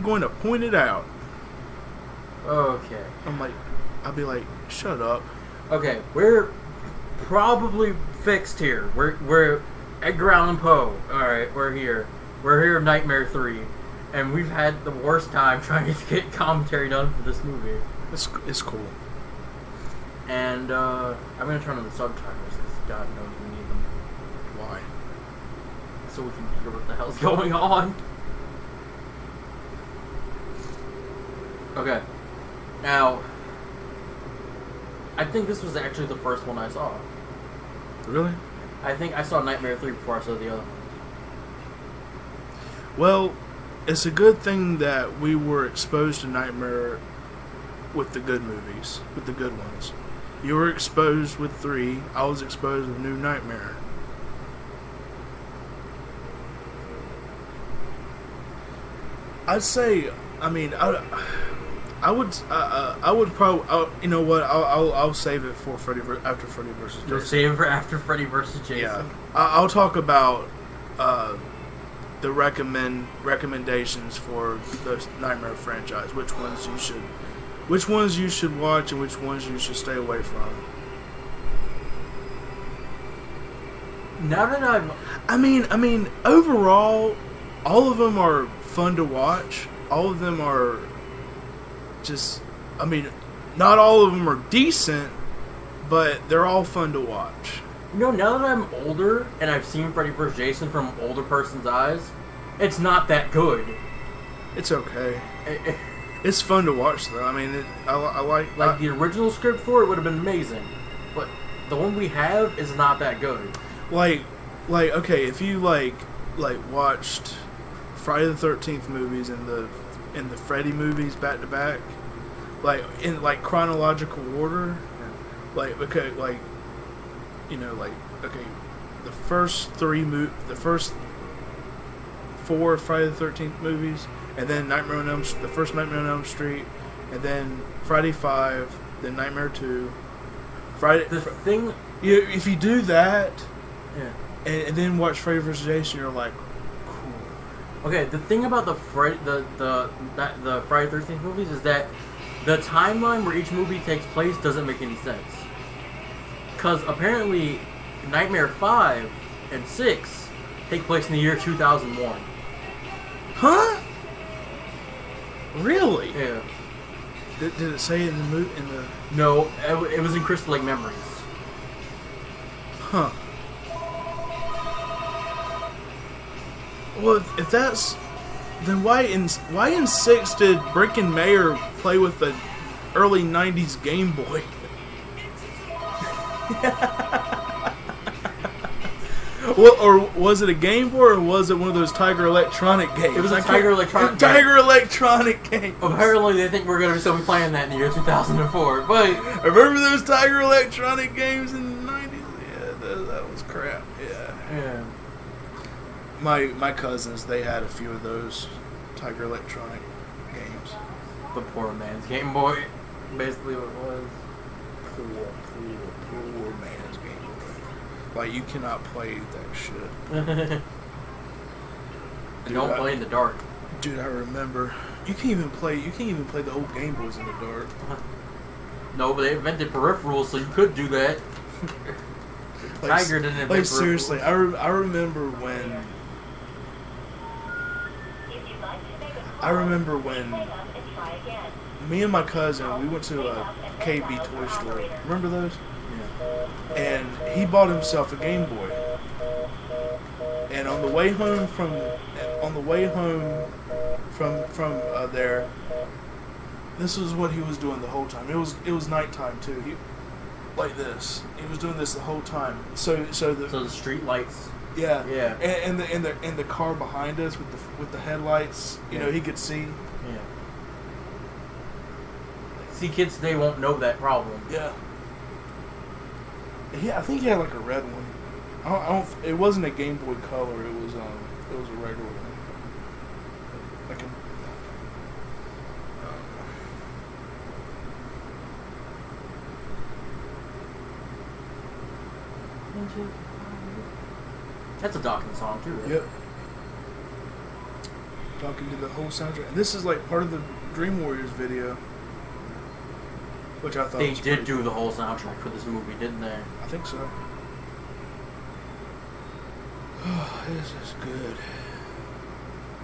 I'm going to point it out. Okay. I'll be like, shut up. Okay, we're probably fixed here. We're Edgar Allan Poe. Alright, we're here. We're here in Nightmare 3. And we've had the worst time trying to get commentary done for this movie. It's cool. And I'm going to turn on the subtitles because God knows we need them. Why? So we can hear what the hell's going on. Okay. Now, I think this was actually the first one I saw. Really? I think I saw Nightmare 3 before I saw the other one. Well, it's a good thing that we were exposed to Nightmare with the good movies, with the good ones. You were exposed with 3. I was exposed with New Nightmare. I'd say, I mean, I would probably, you know what? I'll save it for after Freddy vs. Jason. You'll save it for after Freddy vs. Jason. Yeah, I'll talk about the recommendations for the Nightmare franchise. Which ones you should watch and which ones you should stay away from. Now that I mean, overall, all of them are fun to watch. All of them are just, I mean, not all of them are decent, but they're all fun to watch. You know, now that I'm older and I've seen Freddy vs. Jason from an older person's eyes, it's not that good. It's okay. It's fun to watch, though. I mean, I like the original script for it would have been amazing, but the one we have is not that good. Like okay, if you like watched Friday the 13th movies and the Freddy movies back to back, like in like chronological order, like okay, like you know, like okay, the first 4 Friday the 13th movies, and then the first Nightmare on Elm Street, and then Friday 5, then Nightmare 2, Friday. If you do that, yeah, and then watch Freddy vs. Jason, you're like, cool. Okay, the thing about the Friday the 13th movies is that the timeline where each movie takes place doesn't make any sense. Because apparently, Nightmare 5 and 6 take place in the year 2001. Huh? Really? Yeah. Did it say in the movie? No, it was in Crystal Lake Memories. Huh. Well, if that's, then why in 6 did Brinken Mayer play with the early 90s Game Boy? Well, or was it a Game Boy, or was it one of those Tiger Electronic games? It was a Tiger Electronic game. Tiger Electronic game. Apparently, they think we're going to still be playing that in the year 2004. But remember those Tiger Electronic games in the 90s? Yeah, that was crap. Yeah. My cousins, they had a few of those Tiger Electronic games. The poor man's Game Boy, basically what it was. Poor man's Game Boy. Like, you cannot play that shit. You don't play in the dark. Dude, I remember. You can't even play the old Game Boys in the dark. No, but they invented peripherals, so you could do that. Tiger didn't invent peripherals. Seriously, I remember when me and my cousin, we went to a KB toy store. Remember those? Yeah. And he bought himself a Game Boy. And on the way home from there, this was what he was doing the whole time. It was nighttime too. He like this. He was doing this the whole time. So the street lights. Yeah. Yeah. And the car behind us with the headlights, you know, he could see. Yeah. See, kids today won't know that problem. Yeah. I think he had like a red one. I don't. It wasn't a Game Boy Color. It was a regular one. Like That's a Dawkins song too, right? Yep. Duncan did the whole soundtrack. And this is like part of the Dream Warriors video, which I thought they was did do cool. the whole soundtrack for this movie, didn't they? I think so. Oh, this is good.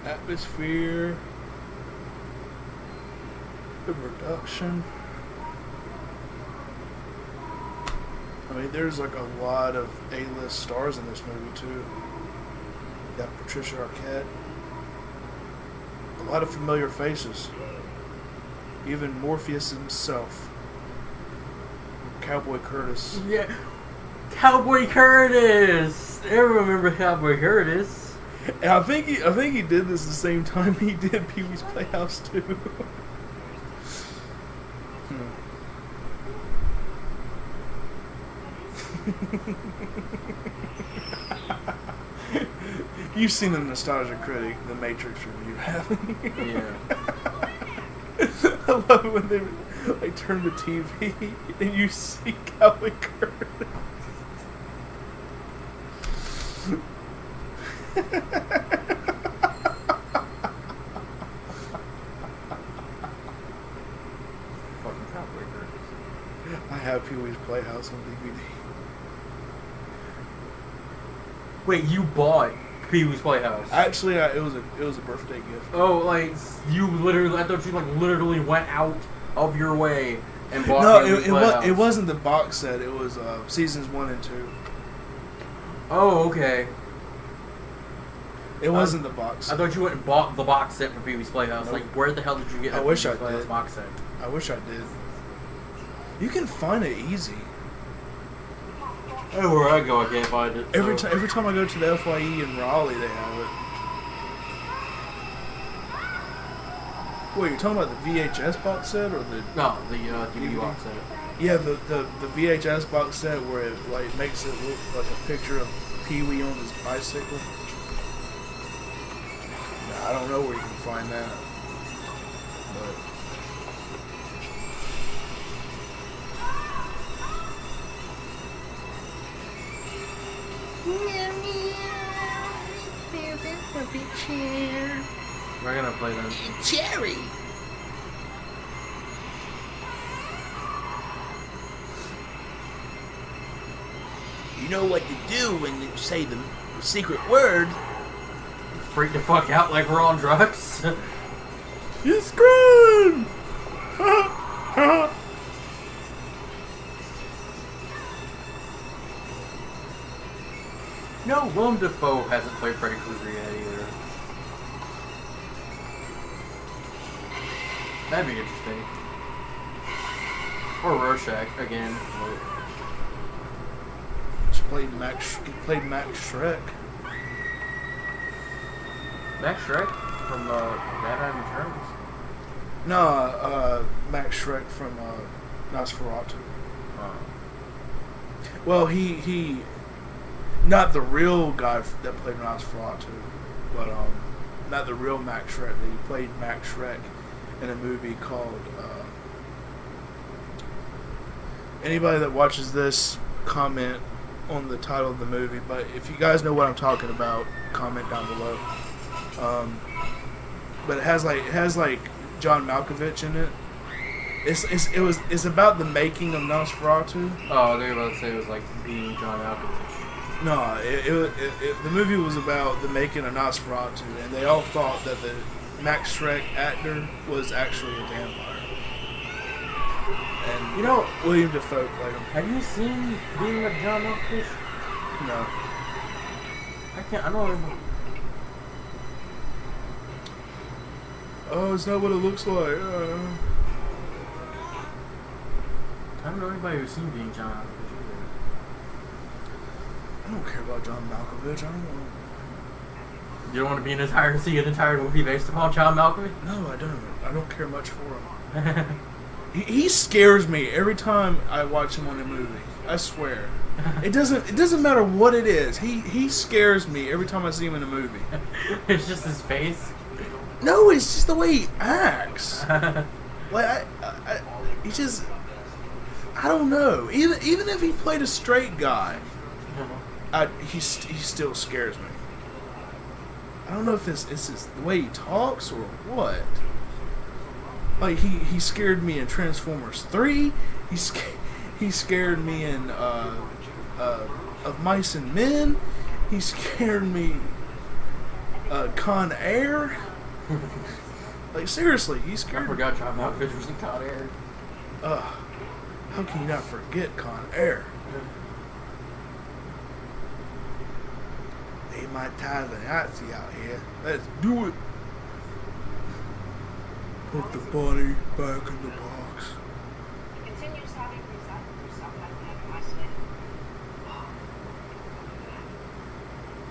Atmosphere. The production. I mean, there's like a lot of A-list stars in this movie too. You got Patricia Arquette. A lot of familiar faces. Even Morpheus himself. Cowboy Curtis. Yeah. Cowboy Curtis! Everyone remember Cowboy Curtis. And I think he did this the same time he did Pee-wee's Playhouse too. You've seen the Nostalgia Critic, the Matrix review, haven't you? Yeah. I love it when they like turn the TV and you see Cowboy Curtis. Fucking Cowboy Curtis. I have Pee-wee's Playhouse on DVD. Wait, you bought Pee-wee's Playhouse? Actually, it was a birthday gift. Oh, like you literally? I thought you like literally went out of your way and bought. No, Pee-wee's Playhouse. it wasn't the box set. It was seasons 1 and 2. Oh, okay. It wasn't the box I set. thought you went and bought the box set for Pee-wee's Playhouse. Nope. Like, where the hell did you get? I a wish Pee-wee's I Playhouse did. box set? I wish I did. You can find it easy. Everywhere I go, I can't find it. Every time I go to the FYE in Raleigh, they have it. Wait, you're talking about the VHS box set or the? No, the DVD box set. Yeah, the VHS box set where it like makes it look like a picture of Pee-wee on his bicycle. Nah, I don't know where you can find that, but. We're gonna play them. Cherry. You know what to do when you say the secret word. Freak the fuck out like we're on drugs. You screwed. No, Willem Dafoe hasn't played Freddy Krueger yet either. That'd be interesting. Or Rorschach again. He played Max Shrek. Max Shrek from Batman Returns. No, Max Shrek from Nosferatu. Well, he not the real guy that played Nosferatu, but not the real Max Shrek. He played Max Shrek in a movie called. Anybody that watches this, comment on the title of the movie. But if you guys know what I'm talking about, comment down below. But it has like John Malkovich in it. It's about the making of Nosferatu. Oh, they were about to say it was like being John Malkovich. No, the movie was about the making of Nosferatu, and they all thought that the Max Shrek actor was actually a vampire. And You know, William Dafoe played him. have you seen Being with John Malkovich? No. I don't remember. Oh, it's not what it looks like. I don't know anybody who's seen Being John Malkovich either. I don't care about John Malkovich. I don't want. You don't want to be see an entire movie based upon John Malkovich? No, I don't. I don't care much for him. He scares me every time I watch him on a movie. I swear. It doesn't matter what it is. He scares me every time I see him in a movie. It's just his face. No, it's just the way he acts. Like he just. I don't know. Even if he played a straight guy, he still scares me. I don't know if it's just the way he talks or what. Like he scared me in Transformers 3. He scared me in Of Mice and Men. He scared me Con Air. Like seriously, he scared me. I forgot John Malkovich was in Con Air. How can you not forget Con Air? They might tie the Nazi out here. Let's do it. Put the body back in the box. Continues having resentment for stuff like that. I said,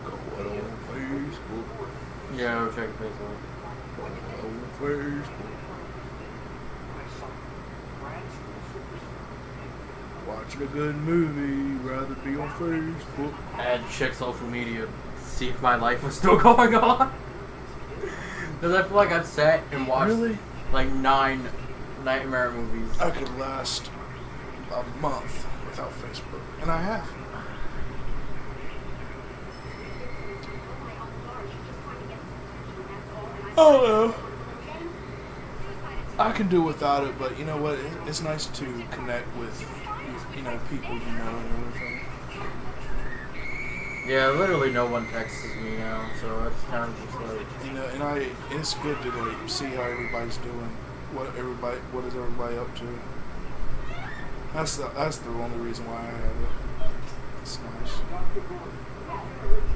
Go on Facebook. Yeah, I'll check Facebook. Go on Facebook. Watching a good movie, rather be on Facebook. I had to check social media to see if my life was still going on. Because I feel like I've sat and watched like 9 Nightmare movies. I could last a month without Facebook, and I have. Oh no. I can do without it, but you know what? It's nice to connect with, people you know and everything. Yeah, literally no one texts me now, so that's kind of just like... And it's good to like see how everybody's doing, what is everybody up to. That's the only reason why I have it. It's nice.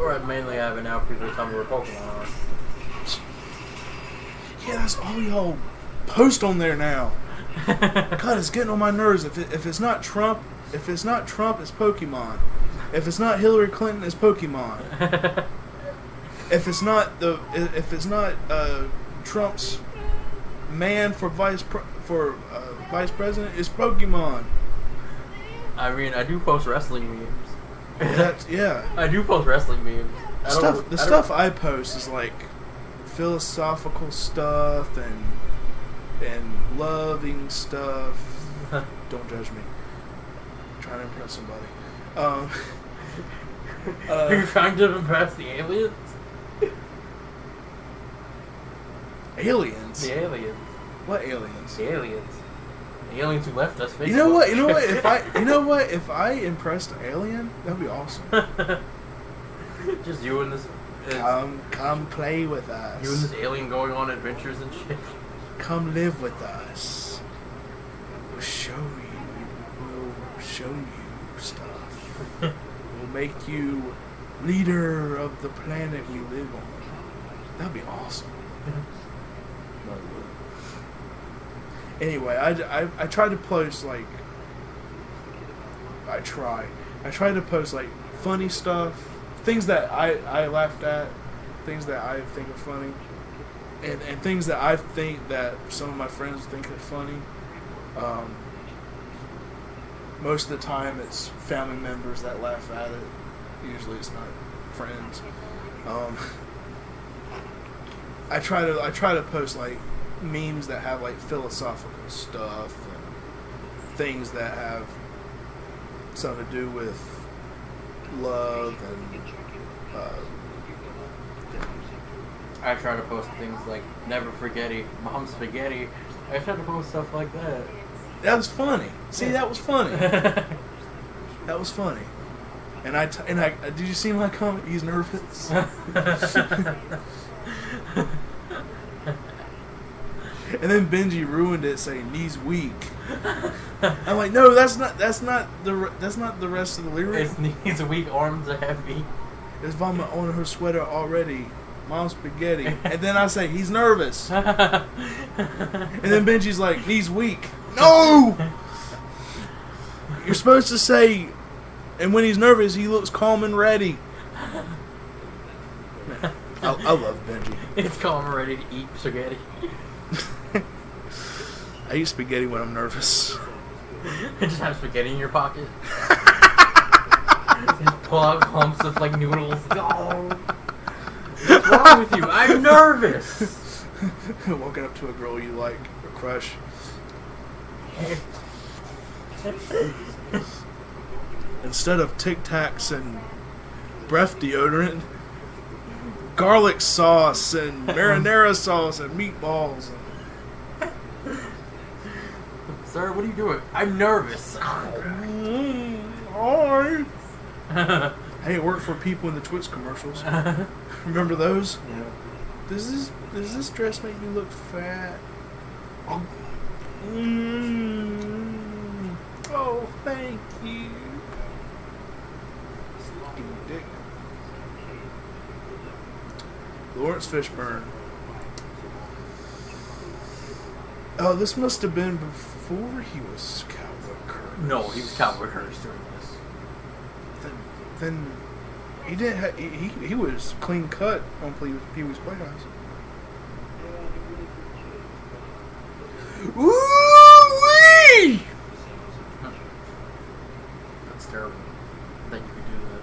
Or I mainly have it now, people tell me where Pokemon are. Yeah, that's all y'all post on there now. God, it's getting on my nerves. If it's not Trump, it's Pokemon. If it's not Hillary Clinton, it's Pokemon. If it's not Trump's man for vice president, it's Pokemon. I mean, I do post wrestling memes. Yeah. I do post wrestling memes. The stuff I post is like philosophical stuff and loving stuff. Don't judge me. I'm trying to impress somebody. Are you trying to impress the aliens? Aliens? The aliens. What aliens? The aliens. The aliens who left us. Facebook. You know what? If I impressed an alien, that'd be awesome. Just you and this. Come play with us. You and this alien going on adventures and shit. Come live with us. We'll show you stuff. We'll make you leader of the planet we live on. That'd be awesome. No, it would. Anyway, I try to post like I try to post like funny stuff, things that I laughed at, things that I think are funny, and things that I think that some of my friends think are funny. Most of the time, it's family members that laugh at it. Usually, it's not friends. I try to post like memes that have like philosophical stuff and things that have something to do with love and. I try to post things like never forgetty, mom spaghetti. I try to post stuff like that. That was funny. See, that was funny. That was funny. And I did you see my comment? He's nervous. And then Benji ruined it, saying knees weak. I'm like, no, that's not the rest of the lyric. His knees weak, arms are heavy. There's vomit on her sweater already. Mom spaghetti. And then I say, he's nervous. And then Benji's like, knees weak. No! You're supposed to say, and when he's nervous, he looks calm and ready. Man, I love Benji. It's calm and ready to eat spaghetti. I eat spaghetti when I'm nervous. Just have spaghetti in your pocket. Just pull out clumps of like noodles. Oh. What's wrong with you? I'm nervous. Walking up to a girl you like, or crush. Instead of Tic Tacs and breath deodorant, garlic sauce and marinara sauce and meatballs. Sir, what are you doing? I'm nervous. Alright. Hey, it worked for people in the Twitch commercials. Remember those? Yeah. Does this dress make me look fat? Oh, oh thank you. Give me dick. Lawrence Fishburne. Oh, this must have been before he was Cowboy Curtis. No, he was Cowboy Curtis during this. Then he didn't. He was clean cut on Pee-wee's Playhouse. Woo-wee! That's terrible that you could do that.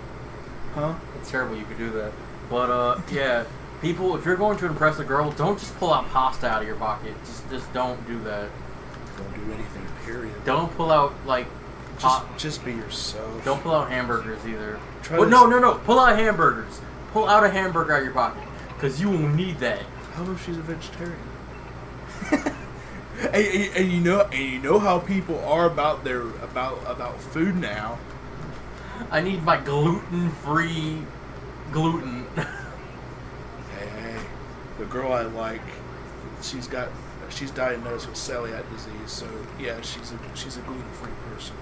Huh? It's terrible you could do that. But, yeah. People, if you're going to impress a girl, don't just pull out pasta out of your pocket. Just don't do that. Don't do anything, period. Don't pull out, like... Just be yourself. Don't pull out hamburgers, either. Try Well, no. Pull out hamburgers. Pull out a hamburger out of your pocket. Because you will need that. How if she's a vegetarian? and you know how people are about food now. I need my gluten-free gluten. Hey, the girl I like, she's diagnosed with celiac disease, so yeah, she's a gluten-free person.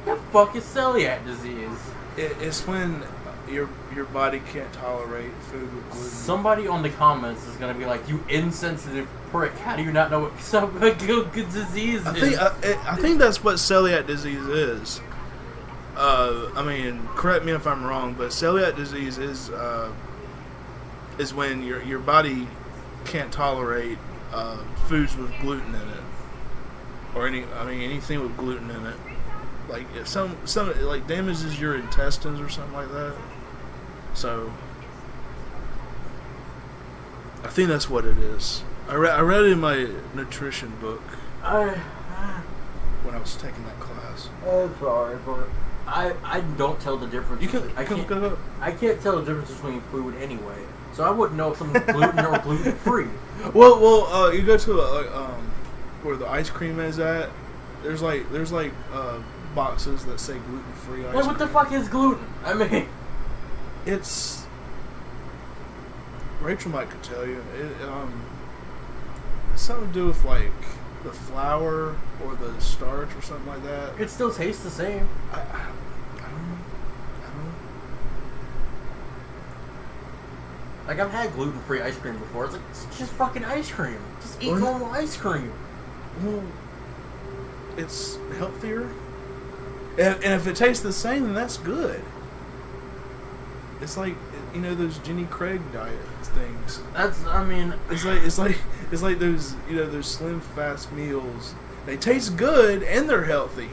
What the fuck is celiac disease? It's when your body can't tolerate food with gluten. Somebody on the comments is gonna be like, "You insensitive prick! How do you not know what celiac disease is?" I think that's what celiac disease is. I mean, correct me if I'm wrong, but celiac disease is when your body can't tolerate foods with gluten in it, or anything with gluten in it. Like if some like damages your intestines or something like that. So I think that's what it is. I read it in my nutrition book when I was taking that class. I'm sorry, but I don't tell the difference. I can't tell the difference between food anyway, so I wouldn't know if something's gluten or gluten free. Well, you go to where the ice cream is at. There's boxes that say gluten free ice cream. What the fuck is gluten? I mean, it's Rachel might could tell you. It's something to do with like the flour or the starch or something like that. it still tastes the same. I don't know. Like, I've had gluten-free ice cream before. It's like, it's just fucking ice cream. Just eat normal ice cream. Well, it's healthier. And if it tastes the same, then that's good. It's like, those Jenny Craig diet things. It's like those, those slim fast meals. They taste good and they're healthy.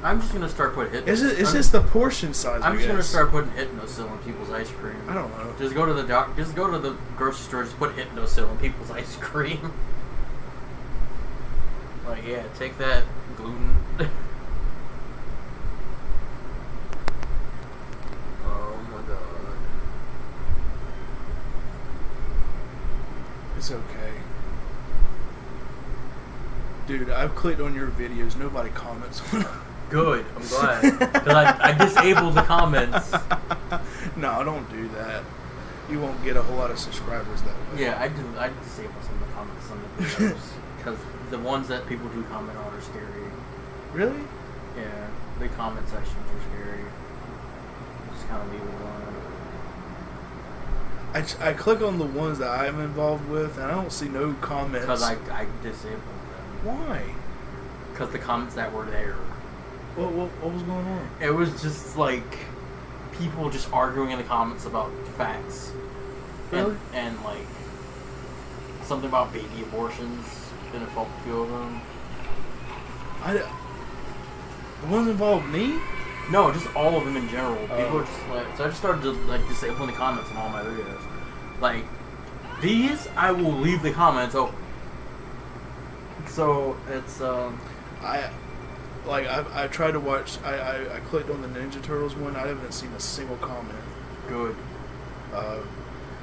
I'm just gonna start putting It's just the portion size. I'm just gonna start putting Hypnosil in people's ice cream. I don't know. Just go to the grocery store. Just put Hypnosil in people's ice cream. Like, yeah, take that gluten. Oh my god. It's okay. Dude, I've clicked on your videos. Nobody comments on them. Good, I'm glad. Because I disabled the comments. No, don't do that. You won't get a whole lot of subscribers that way. Yeah, I disabled some of the comments on the videos. Because the ones that people do comment on are scary. Really? Yeah, the comment sections are scary. Just kind of leave it alone. I click on the ones that I'm involved with, and I don't see no comments. Because I disabled them. Why? Because the comments that were there. What was going on? It was just like people just arguing in the comments about facts. Really? And like something about baby abortions. Been a few of them. The ones involved me? No, just all of them in general. People Oh. are just like, so I just started to like disabling the comments on all my videos. Like these, I will leave the comments open. So it's I tried to watch. I clicked on the Ninja Turtles one. I haven't seen a single comment. good.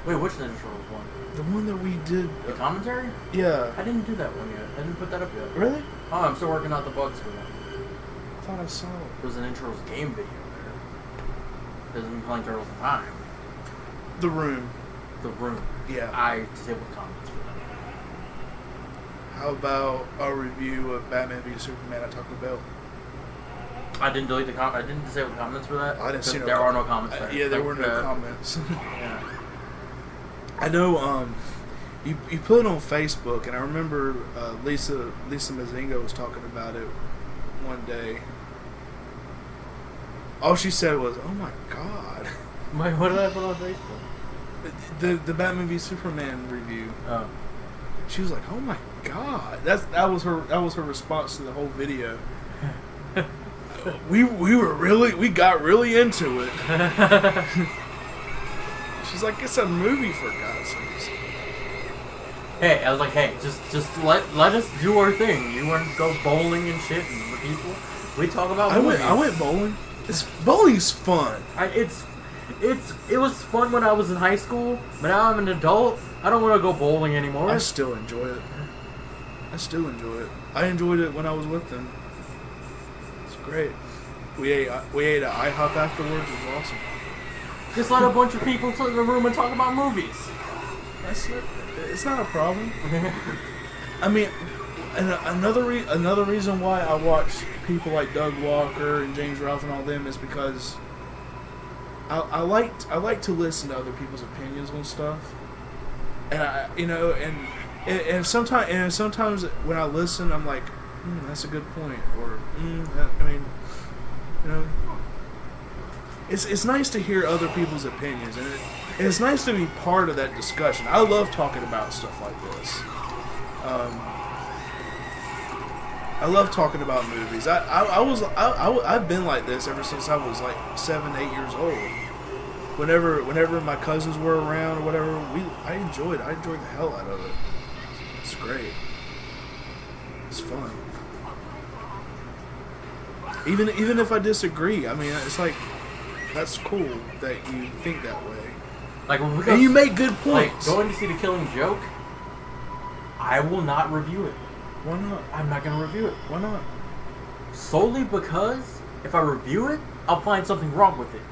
Wait, which Ninja Turtles one? The one that we did. The commentary? Yeah. I didn't do that one yet. I didn't put that up yet. Really? Oh, I'm still working out the bugs for that. I thought I saw it. There was an Ninja Turtles game video there. Hasn't been playing Turtles in time. The Room. The Room. Yeah. I disabled comments for that. How about a review of Batman v Superman at Taco Bell? I didn't delete the I didn't disable comments for that. I didn't see no there are no comments there. Yeah, there were no comments. Yeah. I know. You put it on Facebook, and I remember Lisa Mazinga was talking about it one day. All she said was, "Oh my god." Wait, what did I put on Facebook? The Batman v Superman review. Oh. She was like, "Oh my god." That was her response to the whole video. we got really into it. She's like, "It's a movie for God's sakes." Hey, I was like, hey, just let us do our thing. You want to go bowling and shit and with people? We talk about movies. I went bowling. Bowling's fun. It was fun when I was in high school, but now I'm an adult. I don't want to go bowling anymore. I still enjoy it. I enjoyed it when I was with them. It's great. We ate at IHOP afterwards. It was awesome. Just let a bunch of people sit in the room and talk about movies. It's not a problem. I mean, and another reason why I watch people like Doug Walker and James Ralph and all them is because I like to listen to other people's opinions on stuff, and sometimes when I listen, I'm like, that's a good point, or it's nice to hear other people's opinions, and it's nice to be part of that discussion. I love talking about stuff like this. I love talking about movies. I've been like this ever since I was like 7, 8 years old. Whenever my cousins were around or whatever, I enjoyed the hell out of it. It's great. It's fun. Even if I disagree, I mean, it's like, that's cool that you think that way. Like, and you make good points. Like, going to see The Killing Joke, I will not review it. Why not? I'm not going to review it. Why not? Solely because if I review it, I'll find something wrong with it.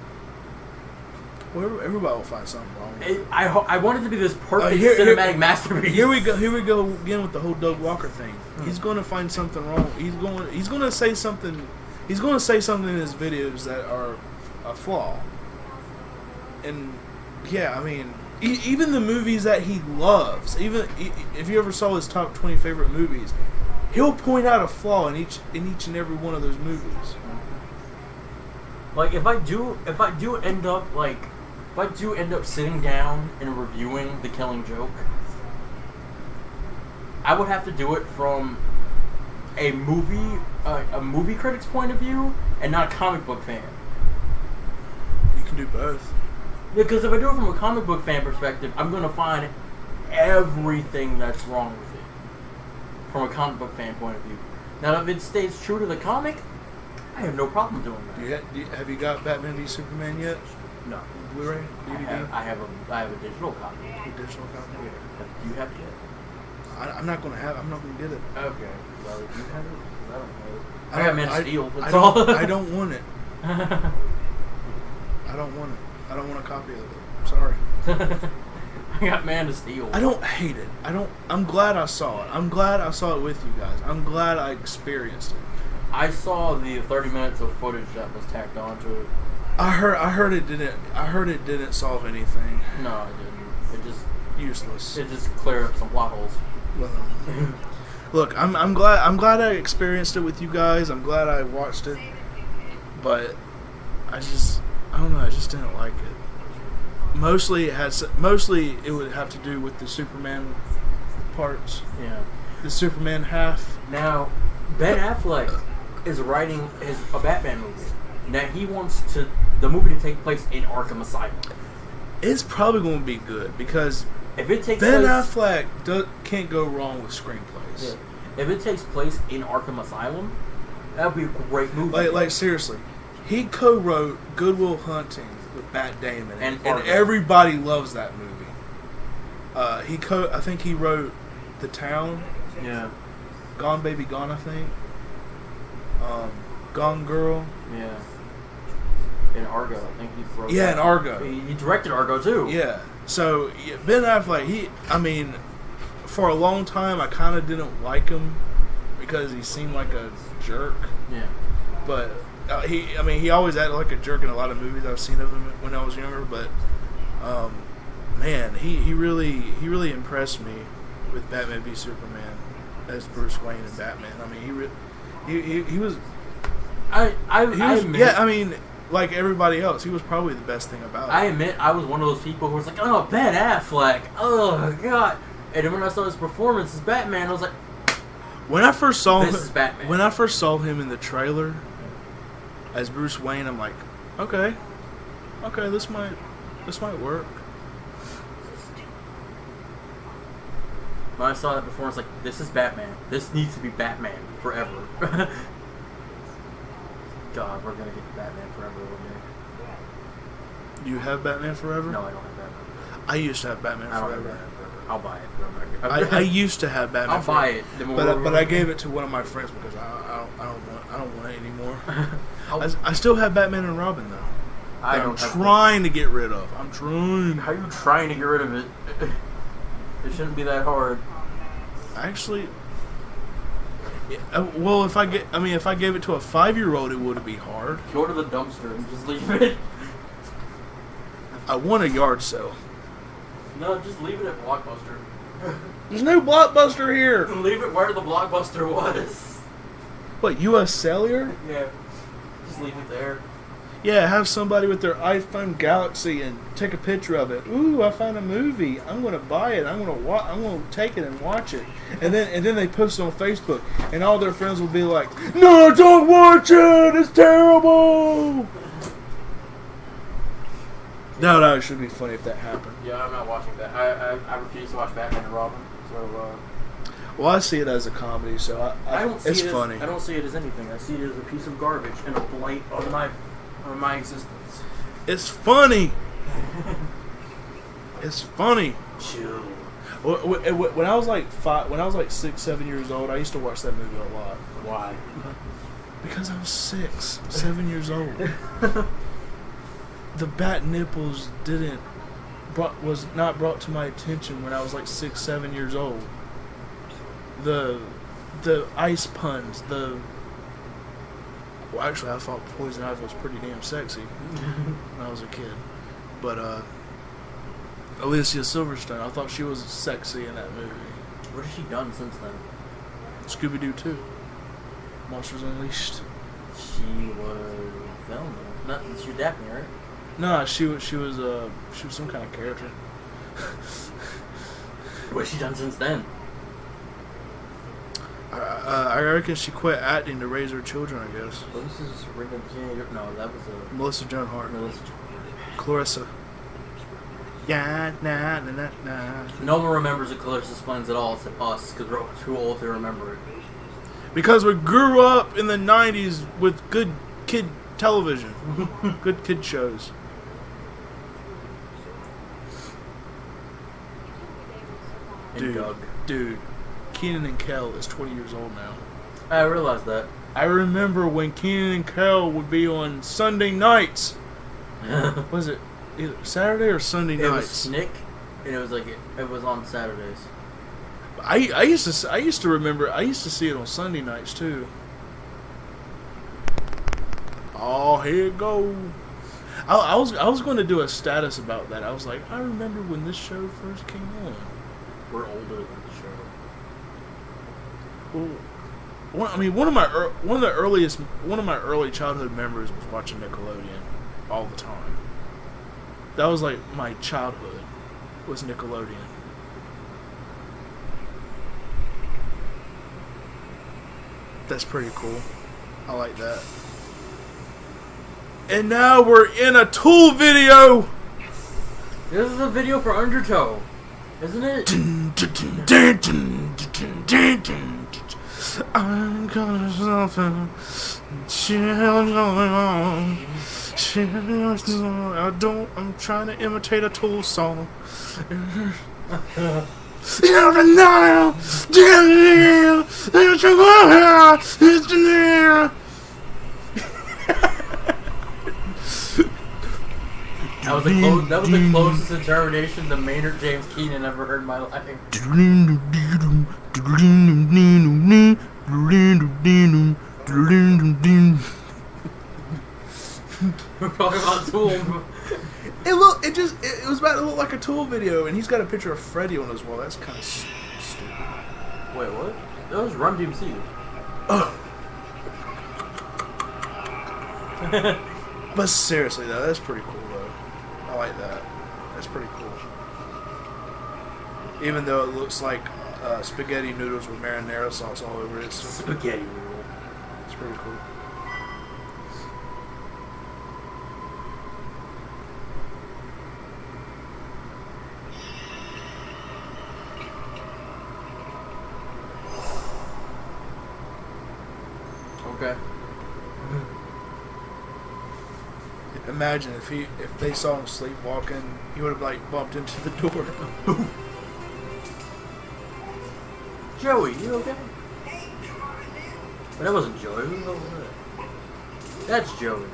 Well, everybody will find something wrong with it. I want it to be this perfect cinematic masterpiece. Here we go again with the whole Doug Walker thing. He's going to find something wrong. He's going to say something. He's going to say something in his videos that are a flaw. And yeah, I mean, even the movies that he loves, even if you ever saw his top 20 favorite movies, he'll point out a flaw in each and every one of those movies. Like if I do end up sitting down and reviewing The Killing Joke, I would have to do it from a movie critic's point of view and not a comic book fan. You can do both. Because if I do it from a comic book fan perspective, I'm going to find everything that's wrong with it from a comic book fan point of view. Now, if it stays true to the comic, I have no problem doing that. Have you got Batman v Superman yet? No. Blu-ray? DVD? I have a digital copy. A digital copy? Yeah. Do you have it yet? I'm not going to get it. Okay. Well, if you have it, I don't know. I got Man of Steel. That's all. all. I don't want it. I don't want it. I don't want a copy of it. Sorry. I got Man of Steel. I don't hate it. I'm glad I saw it. I'm glad I saw it with you guys. I'm glad I experienced it. I saw the 30 minutes of footage that was tacked onto it. I heard it didn't solve anything. No, it didn't. It just useless. It just cleared up some plot holes. Well, look, I'm glad I experienced it with you guys. I'm glad I watched it, but I don't know. I just didn't like it. Mostly it would have to do with the Superman parts. Yeah. The Superman half. Now, Ben Affleck is writing a Batman movie. Now he wants the movie to take place in Arkham Asylum. It's probably going to be good because if it takes Ben Affleck can't go wrong with screenplays. Yeah. If it takes place in Arkham Asylum, that would be a great movie. Like seriously, he co-wrote Good Will Hunting with Matt Damon, and everybody loves that movie. I think he wrote The Town, Yeah. Gone Baby Gone, I think. Gone Girl. Yeah. In Argo, I think he wrote. Yeah, that. in Argo. He directed Argo too. Yeah. So Ben Affleck, for a long time I kind of didn't like him because he seemed like a jerk. Yeah. But he always acted like a jerk in a lot of movies I've seen of him when I was younger. But man, he really impressed me with Batman v Superman as Bruce Wayne and Batman. I mean, he was. Like everybody else, he was probably the best thing about it. I admit, I was one of those people who was like, "Oh, Ben Affleck, oh God!" And then when I saw his performance as Batman, I was like, when I first saw "This is Batman." When I first saw him in the trailer as Bruce Wayne, I'm like, okay, this might work. When I saw that performance, like, this is Batman. This needs to be Batman forever. God, we're gonna get Batman Forever one day. You have Batman Forever? No, I don't have Batman. I used to have Batman I don't Forever. have Batman Forever. I'll buy it. I used to have Batman I'll Forever. buy it. But I gave it to one of my friends because I don't want it anymore. I still have Batman and Robin though. I'm trying to get rid of. I'm trying. How are you trying to get rid of it? It shouldn't be that hard. Actually, well, if I gave it to a 5-year-old, it would be hard. Go to the dumpster and just leave it. I want a yard sale. No, just leave it at Blockbuster. There's no Blockbuster here. Leave it where the Blockbuster was. What, U.S. Cellular? Yeah. Just leave it there. Yeah, have somebody with their iPhone Galaxy and take a picture of it. Ooh, I found a movie. I'm gonna buy it. I'm gonna take it and watch it. And then they post it on Facebook, and all their friends will be like, "No, don't watch it. It's terrible." No, it should be funny if that happened. Yeah, I'm not watching that. I refuse to watch Batman and Robin. So. Well, I see it as a comedy, so I don't see it's it funny. I don't see it as anything. I see it as a piece of garbage and a blight on my existence. It's funny. It's funny. Chill. When I was like 6, 7 years old, I used to watch that movie a lot. Why? Because I was 6, 7 years old. The bat nipples was not brought to my attention when I was like 6, 7 years old. The ice puns, well, actually, I thought Poison Ivy was pretty damn sexy when I was a kid. But Alicia Silverstone, I thought she was sexy in that movie. What has she done since then? Scooby-Doo 2. Monsters Unleashed. She was Velma. Not she was Daphne, right? No, she was some kind of character. What has she done since then? I reckon she quit acting to raise her children, I guess. Well, this is Rita Bikini. No, that was Melissa Joan Hart. Melissa. Clarissa. Yeah, nah. No one remembers the Clarissa Splends at all except us, because we're too old to remember it. Because we grew up in the 90s with good kid television. Good kid shows. And Doug. Dude. Kenan and Kel is 20 years old now. I realized that. I remember when Kenan and Kel would be on Sunday nights. Was it either Saturday or Sunday nights? It was Snick, and it was like it was on Saturdays. I used to remember. I used to see it on Sunday nights too. Oh, here it go. I was going to do a status about that. I was like, I remember when this show first came on. We're older than the show. Well, one of my early childhood memories was watching Nickelodeon all the time. That was like my childhood was Nickelodeon. That's pretty cool. I like that. And now we're in a Tool video. This is a video for Undertow, isn't it? I'm gonna suffer. I'm trying to imitate a Tool song. That was the closest interpretation to Maynard James Keenan ever heard in my life. We're talking about Tool. It was about to look like a Tool video, and he's got a picture of Freddy on his wall. That's kind of stupid. Wait, what? That was Run DMC. Oh. But seriously, though, that's pretty cool, though. I like that. That's pretty cool. Even though it looks like spaghetti noodles with marinara sauce all over it. Spaghetti noodle. It's pretty cool. Okay. Imagine if they saw him sleepwalking, he would have like bumped into the door. Joey, you okay? But that wasn't Joey. Who the hell was that? That's Joey.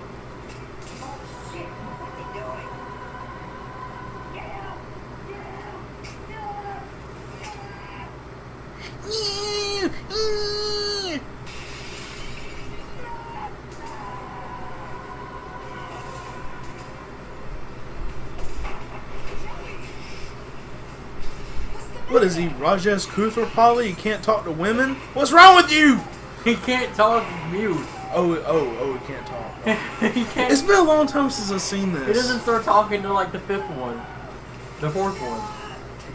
What is he, Rajesh Kuthrapali? He can't talk to women? What's wrong with you? He can't talk. He's mute. Oh, he can't talk. He can't. It's been a long time since I've seen this. He doesn't start talking to like the fourth one.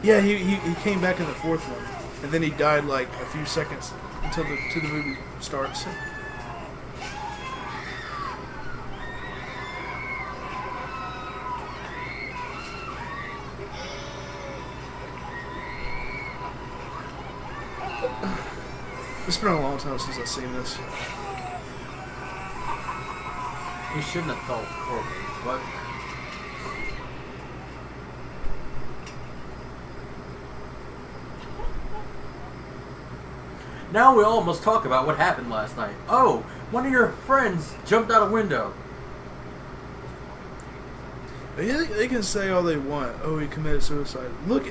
Yeah, he came back in the fourth one, and then he died like a few seconds until the movie starts. It's been a long time since I've seen this. He shouldn't have felt horrible. What? Now we all must talk about what happened last night. Oh, one of your friends jumped out a window. They can say all they want. Oh, he committed suicide. Look!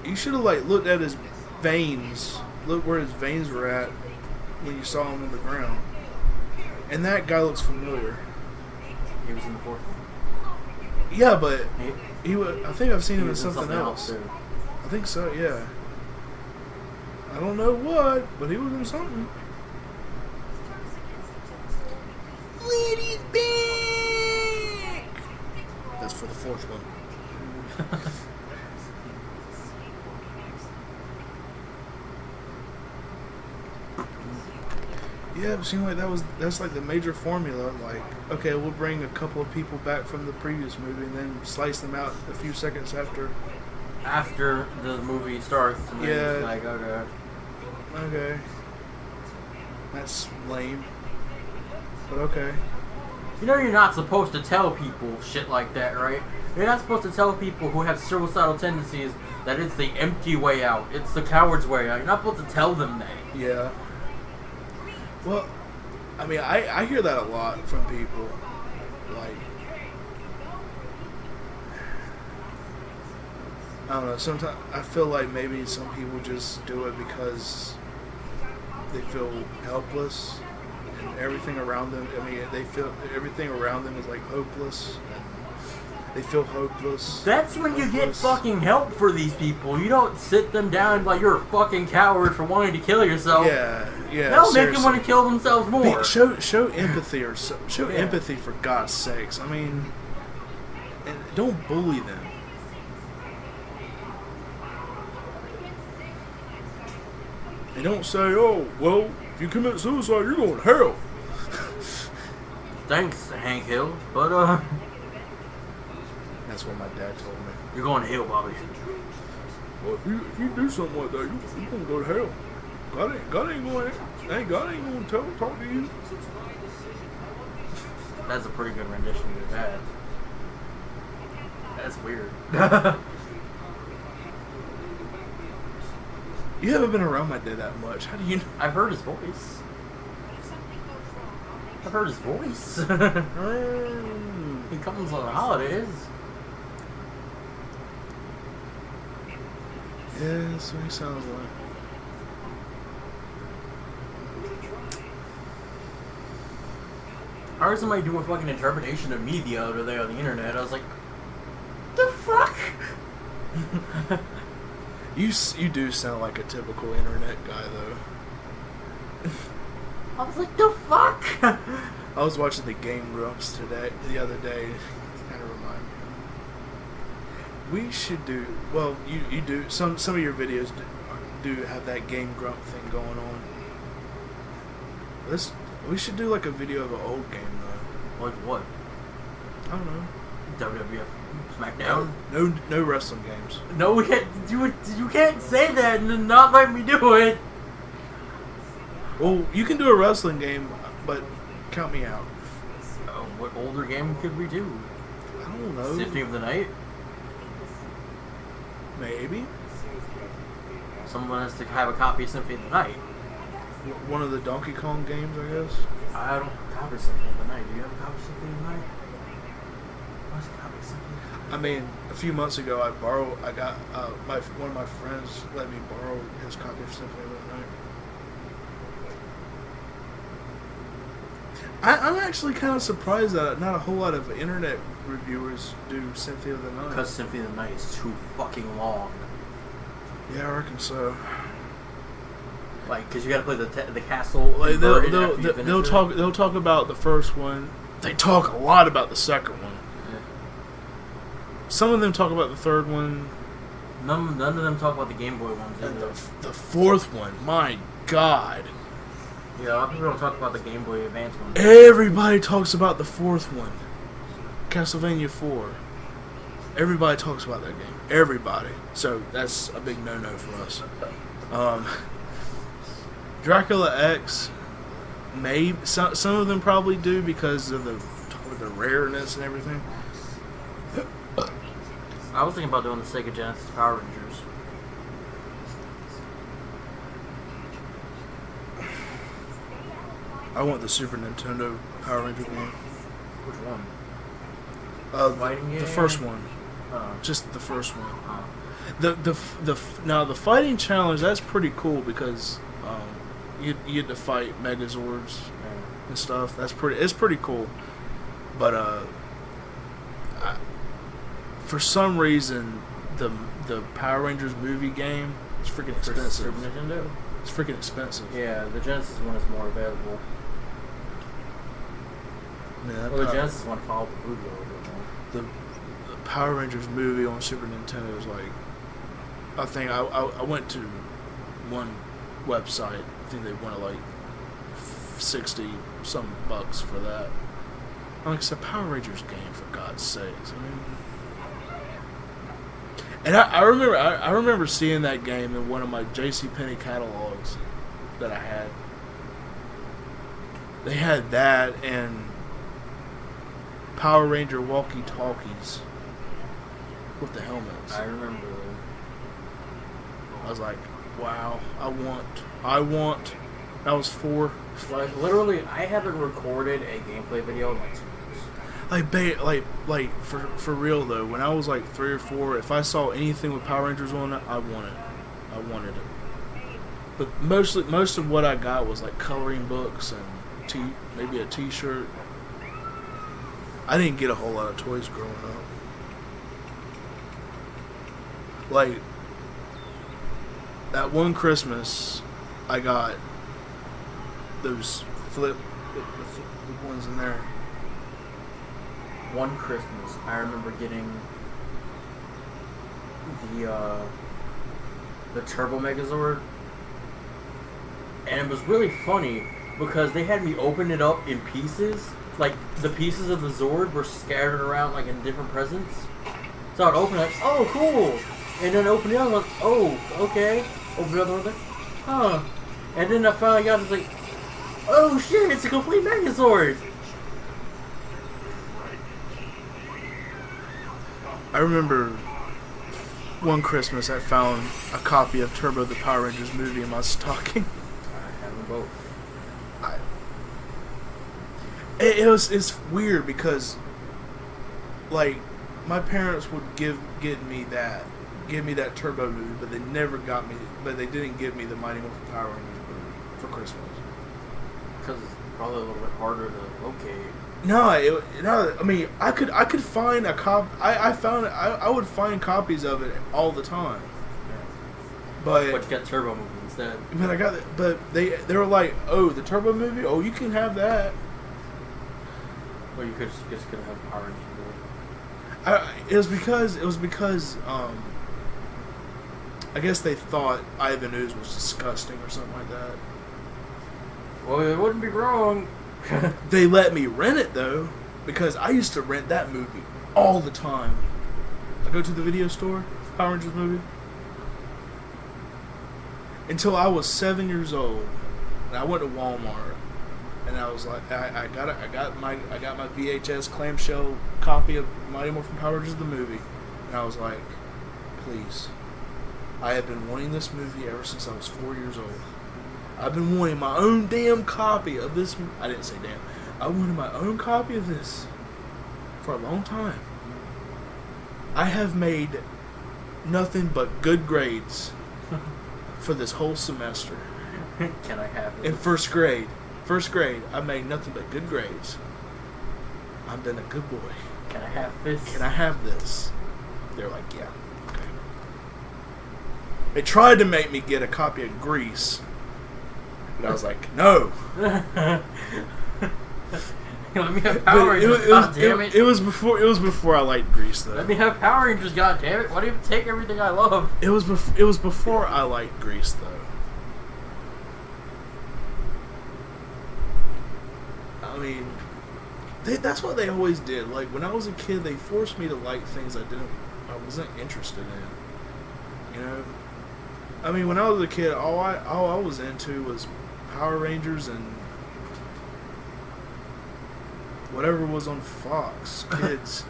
You should have like looked at his veins. Look where his veins were at when you saw him on the ground. And that guy looks familiar. He was in the fourth one. Yeah, but he was. I think I've seen him in was something else. too. I think so. Yeah. I don't know what, but he was in something. Lady's back. That's for the fourth one. Yeah, it seemed like that's like the major formula. Like, okay, we'll bring a couple of people back from the previous movie and then slice them out a few seconds after. After the movie starts, and then Yeah. it's like, okay. Okay. That's lame. But okay. You know you're not supposed to tell people shit like that, right? You're not supposed to tell people who have suicidal tendencies that it's the empty way out. It's the coward's way out. You're not supposed to tell them that. Yeah. Well, I mean, I hear that a lot from people. Like, I don't know, sometimes I feel like maybe some people just do it because they feel helpless and everything around them, I mean, they feel everything around them is like hopeless. They feel hopeless. That's when you get fucking help for these people. You don't sit them down and be like, you're a fucking coward for wanting to kill yourself. Yeah. That'll make them want to kill themselves more. Show empathy show empathy for God's sakes. I mean, and don't bully them. And don't say, "Oh, well, if you commit suicide, you're going to hell." Thanks, Hank Hill, but That's what my dad told me. you're going to hell, Bobby. Well, if you do something like that, you're gonna go to hell. God ain't gonna talk to you. That's a pretty good rendition of your dad. That's weird. You haven't been around my dad that much. How do you know? I've heard his voice. What if something goes wrong? I'll make I've heard his voice. He comes on the holidays. Yeah, that's what he sounds like. I heard somebody do a fucking interpretation of me the other day on the internet. I was like, the fuck? You do sound like a typical internet guy, though. I was like, the fuck? I was watching the Game Grumps the other day. Kind of remind me. We should do. Well, you do. Some of your videos do have that Game Grump thing going on. We should do like a video of an old game though. Like what? I don't know. WWF SmackDown? No wrestling games. No, we can't. You can't say that and then not let me do it. Well, you can do a wrestling game, but count me out. What older game could we do? I don't know. Symphony of the Night? Maybe. Someone has to have a copy of Symphony of the Night. One of the Donkey Kong games, I guess. I don't have a copy of Symphony of the Night. Do you have a copy of Symphony of the Night? What's a copy of Symphony of the Night? I mean, a few months ago, I got one of my friends let me borrow his copy of Symphony of the Night. I'm actually kind of surprised that not a whole lot of internet reviewers do Symphony of the Night. Because Symphony of the Night is too fucking long. Yeah, I reckon so. Like, because you gotta play the castle. Like they'll talk about the first one. They talk a lot about the second one. Yeah. Some of them talk about the third one. None of them talk about the Game Boy ones And either. the fourth one, my God. Yeah, a lot of people don't talk about the Game Boy Advance one. Everybody talks about the fourth one. Castlevania 4. Everybody talks about that game. Everybody. So that's a big no-no for us. Dracula X, maybe some of them probably do because of the rareness and everything. I was thinking about doing the Sega Genesis Power Rangers. I want the Super Nintendo Power Ranger game. Which one? Fighting game? The first one. Just the first one. Now the fighting challenge, that's pretty cool because you get to fight Megazords and stuff. It's pretty cool. But for some reason the Power Rangers movie game is freaking expensive. Super Nintendo? It's freaking expensive. Yeah, the Genesis one is more available. Man, Well, the Genesis one followed the movie a little bit more. The Power Rangers movie on Super Nintendo is like, I think I went to one website. I think they wanted like $60 some for that. I'm like, it's a Power Rangers game, for God's sakes. I mean, and I remember seeing that game in one of my JCPenney catalogs that I had. They had that and Power Ranger walkie-talkies with the helmets. I remember. I was like, wow, I want. That was 4. Like, literally, I haven't recorded a gameplay video in like 2 years. Like for real though, when I was like 3 or 4, if I saw anything with Power Rangers on it, I wanted it. But most of what I got was like coloring books and maybe a T-shirt. I didn't get a whole lot of toys growing up. Like that one Christmas, I got those the ones in there. One Christmas, I remember getting the Turbo Megazord, and it was really funny because they had me open it up in pieces. Like the pieces of the Zord were scattered around like in different presents. So I'd open it, like, oh cool, and then open the other one, oh okay, open the other one, like, huh, and then I finally got it, like, oh shit, it's a complete Megazord. I remember one Christmas I found a copy of Turbo the Power Rangers movie in my stocking. I have them both. It's weird because, like, my parents would give me that Turbo movie, but they never got me. But they didn't give me the Mighty Morphin Power Rangers movie for Christmas. Because it's probably a little bit harder to locate. No, I mean, I could find a cop. I would find copies of it all the time. Yeah. But you got Turbo movie instead. But I got it. But they were like, oh, the Turbo movie. Oh, you can have that. Or you could just could have Power Rangers movie. It was because I guess they thought Ivan Ooze was disgusting or something like that. Well, it wouldn't be wrong. They let me rent it though, because I used to rent that movie all the time. I go to the video store, Power Rangers movie, until I was 7 years old, and I went to Walmart, and I was like, I got my VHS clamshell copy of Mighty Morphin Power Rangers the movie, and I was like, please, I have been wanting this movie ever since I was 4 years old. I've been wanting my own damn copy of this. I didn't say damn. I wanted my own copy of this for a long time. I have made nothing but good grades for this whole semester. Can I have it? In first grade, I made nothing but good grades. I've been a good boy. Can I have this? Can I have this? They're like, yeah. Okay. They tried to make me get a copy of Grease. But I was like, no. Let me have Power Rangers, goddammit. It was before I liked Grease, though. Let me have Power Rangers, goddammit. Why do you take everything I love? It was before I liked Grease, though. I mean, that's what they always did. Like, when I was a kid, they forced me to like things I wasn't interested in. You know? I mean, when I was a kid, all I was into was Power Rangers and whatever was on Fox Kids.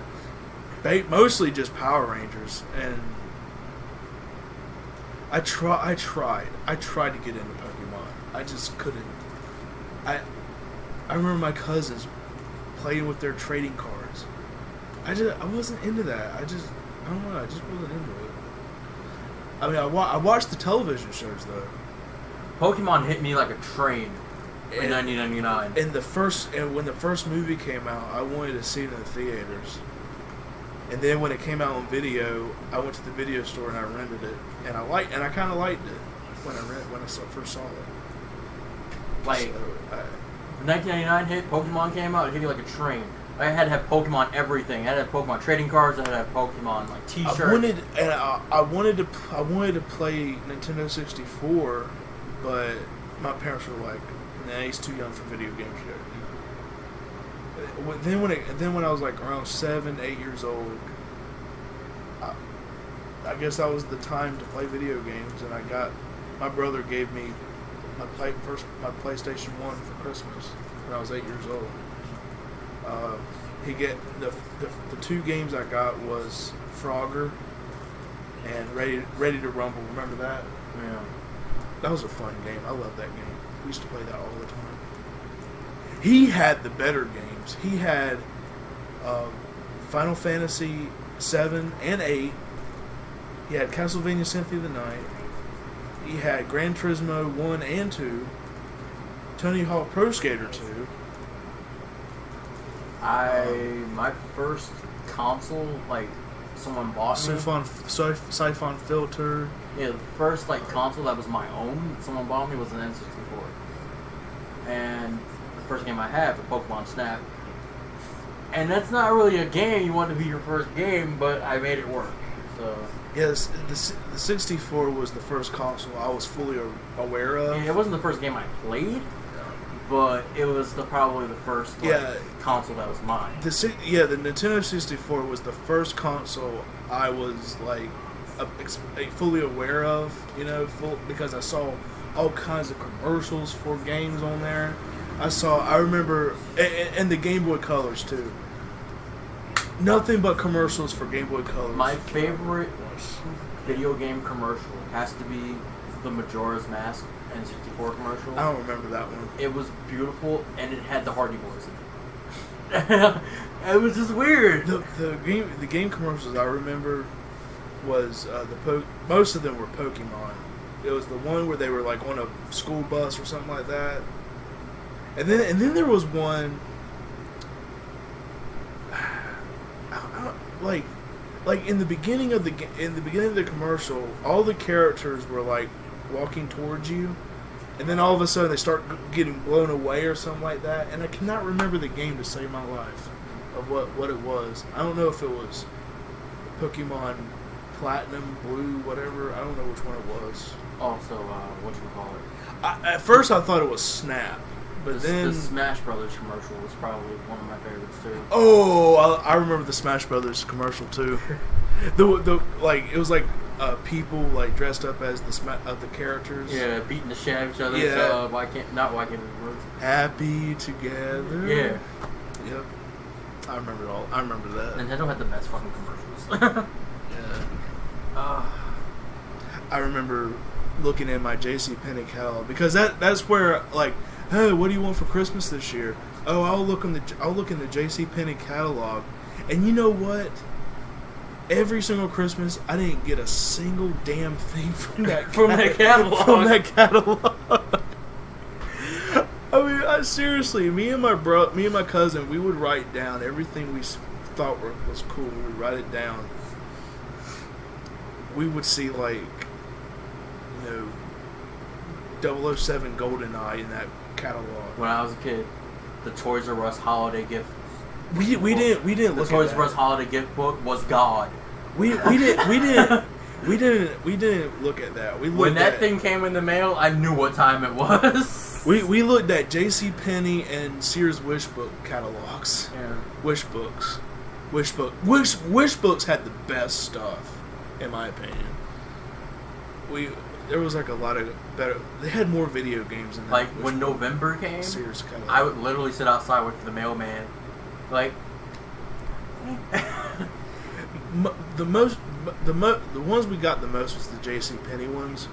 Mostly just Power Rangers, and I tried to get into Pokemon. I just couldn't. I remember my cousins playing with their trading cards. I wasn't into that. I don't know. I just wasn't into it. I mean, I watched the television shows though. Pokemon hit me like a train in 1999. And when the first movie came out, I wanted to see it in the theaters. And then when it came out on video, I went to the video store and I rented it, and I kind of liked it when I first saw it. Like, when 1999 hit, Pokemon came out. It hit me like a train. I had to have Pokemon everything. I had to have Pokemon trading cards. I had to have Pokemon like T-shirts. I wanted to play Nintendo 64, but my parents were like, "Nah, he's too young for video games yet." Then when I was like around 7, 8 years old, I guess that was the time to play video games, and my brother gave me my PlayStation 1 for Christmas when I was 8 years old. The two games I got was Frogger and Ready to Rumble. Remember that? Yeah. That was a fun game. I love that game. We used to play that all the time. He had the better games. He had Final Fantasy 7 and 8. He had Castlevania Symphony of the Night. He had Gran Turismo 1 and 2. Tony Hawk Pro Skater 2. My first console, like, someone bought me. Siphon Filter. Yeah, the first, like, console that was my own, someone bought me, was an N64. And the first game I had was Pokemon Snap. And that's not really a game you want to be your first game, but I made it work. So Yes, the 64 was the first console I was fully aware of. it wasn't the first game I played, but it was probably the first console that was mine. The Nintendo 64 was the first console I was like fully aware of, because I saw all kinds of commercials for games on there. I remember, and the Game Boy Colors too. Nothing but commercials for Game Boy Colors. My favorite video game commercial has to be the Majora's Mask N64 commercial. I don't remember that one. It was beautiful, and it had the Hardy Boys in it. It was just weird. The game commercials I remember was most of them were Pokemon. It was the one where they were like on a school bus or something like that, and then there was one. Like in the beginning of the commercial, all the characters were like walking towards you, and then all of a sudden they start getting blown away or something like that. And I cannot remember the game to save my life of what it was. I don't know if it was Pokemon Platinum, Blue, whatever. I don't know which one it was. Also, whatchamacallit? At first I thought it was Snap. But then the Smash Brothers commercial was probably one of my favorites too. Oh, I remember the Smash Brothers commercial too. It was like people like dressed up as the characters. Yeah, beating the shit out of each other. Yeah. So why can't we remember? Happy together. Yeah. Yep. I remember all. I remember that. Nintendo had the best fucking commercials. Yeah. I remember looking at my JCPenney catalog because that's where like. Hey, what do you want for Christmas this year? Oh, I'll look in the JCPenney catalog, and you know what? Every single Christmas, I didn't get a single damn thing from that catalog. From that catalog. I mean, seriously, me and my cousin, we would write down everything we thought was cool. We would write it down. We would see like, 007 GoldenEye in that catalog. When I was a kid, the Toys R Us holiday gift. We didn't look at that. The Toys R Us holiday gift book was God. We didn't look at that. When that thing came in the mail, I knew what time it was. We looked at JCPenney and Sears Wish Book catalogs. Yeah. Wish Books had the best stuff, in my opinion. There was like a lot of better. They had more video games in that. Like when November came, Sears catalog. I would literally sit outside wait for the mailman. Like the ones we got the most was the JCPenney ones,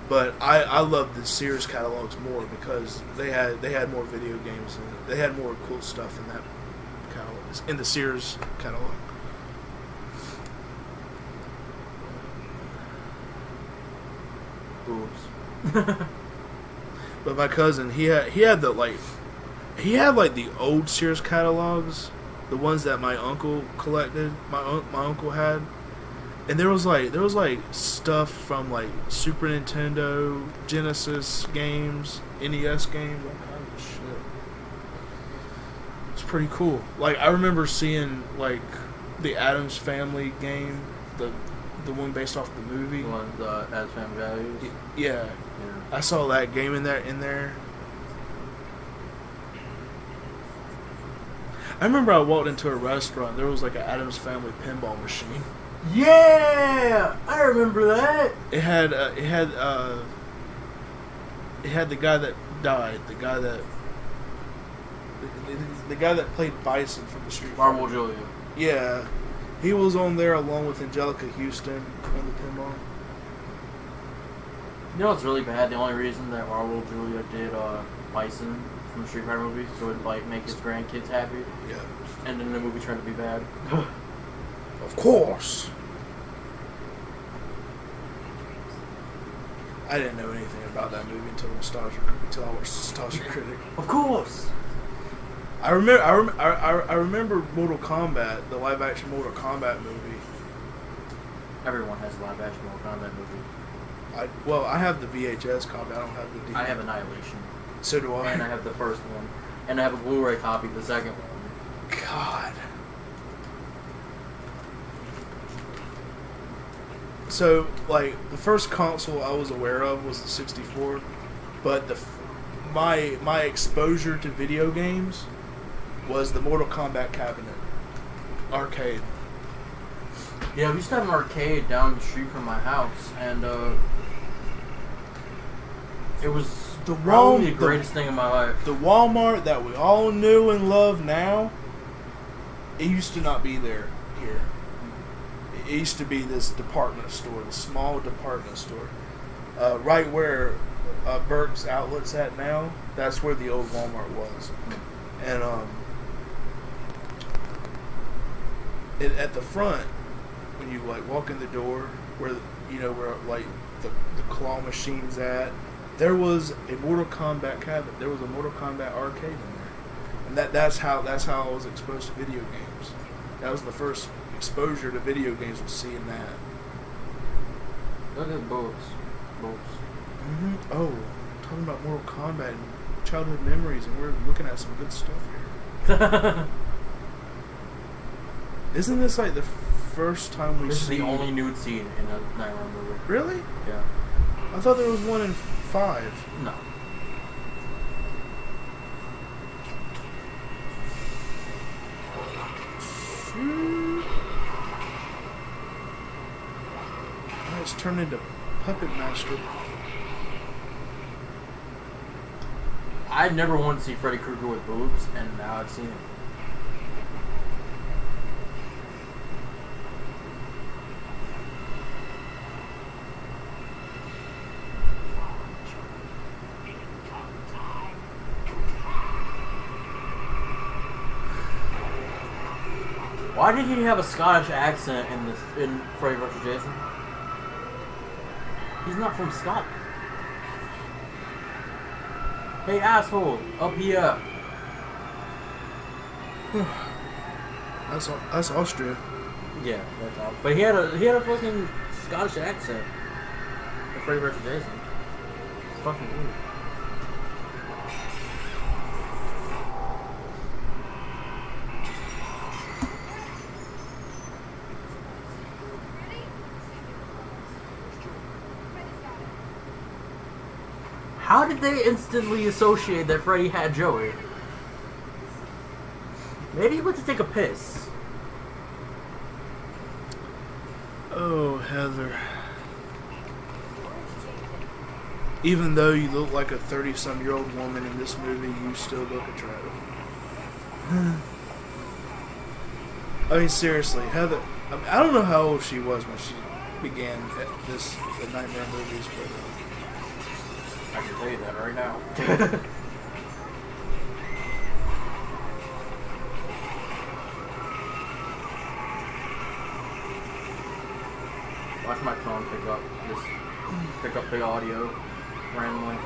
but I loved the Sears catalogs more because they had more video games and they had more cool stuff in that catalog, in the Sears catalog. Oops. But my cousin, he had the old Sears catalogs, the ones that my uncle collected. My uncle had, and there was like stuff from like Super Nintendo, Genesis games, NES games, all kinds of shit. It's pretty cool. Like I remember seeing like the Addams Family game, the one based off the movie. The one, the Addams Family Values. Yeah. I saw that game in there. I remember I walked into a restaurant. There was like an Addams Family pinball machine. Yeah, I remember that. It had the guy that died. The guy that played Bison from the Street Fighter. Marvel Julia. Yeah, he was on there along with Angelica Houston on the pinball. You know what's really bad? The only reason that Marvel Julia did Bison from the Street Fighter movies so it like make his grandkids happy. Yeah. And then the movie turned to be bad. Of course. I didn't know anything about that movie until I watched Nostalgia Critic. Of course. I remember Mortal Kombat, the live action Mortal Kombat movie. Everyone has a live action Mortal Kombat movie. I have the VHS copy. I don't have the DVD. I have Annihilation. So do I. And I have the first one. And I have a Blu-ray copy of the second one. God. So, like, the first console I was aware of was the 64, but my exposure to video games was the Mortal Kombat cabinet arcade. Yeah, we used to have an arcade down the street from my house, and it was probably the greatest thing in my life. The Walmart that we all knew and love now, it used to not be there here. it used to be this department store, this small department store, right where Burke's Outlet's at now. That's where the old Walmart was, and at the front, when you like walk in the door, where where like the claw machine's at, there was a Mortal Kombat cabinet. There was a Mortal Kombat arcade in there, and that's how I was exposed to video games. That was the first exposure to video games, was seeing that. Look at boats. Mm-hmm. Oh, talking about Mortal Kombat and childhood memories, and we're looking at some good stuff here. Isn't this like the first time we This see... is the only nude scene in a Nightmare movie. Really? Yeah. I thought there was one in 5. No. Oh, it's turned into Puppet Master. I never wanted to see Freddy Krueger with boobs, and now I've seen it. Why did he have a Scottish accent in Freddy vs. Jason? He's not from Scotland. Hey asshole, up here. That's Austria. Yeah, that's all. But he had a fucking Scottish accent in Freddy vs. Jason. It's fucking weird. How did they instantly associate that Freddy had Joey? Maybe he went to take a piss. Oh, Heather. Even though you look like a 30-some-year-old woman in this movie, you still look attractive. I mean, seriously, Heather. I don't know how old she was when she began the Nightmare movies, but... I can tell you that right now. Watch my phone pick up the audio randomly.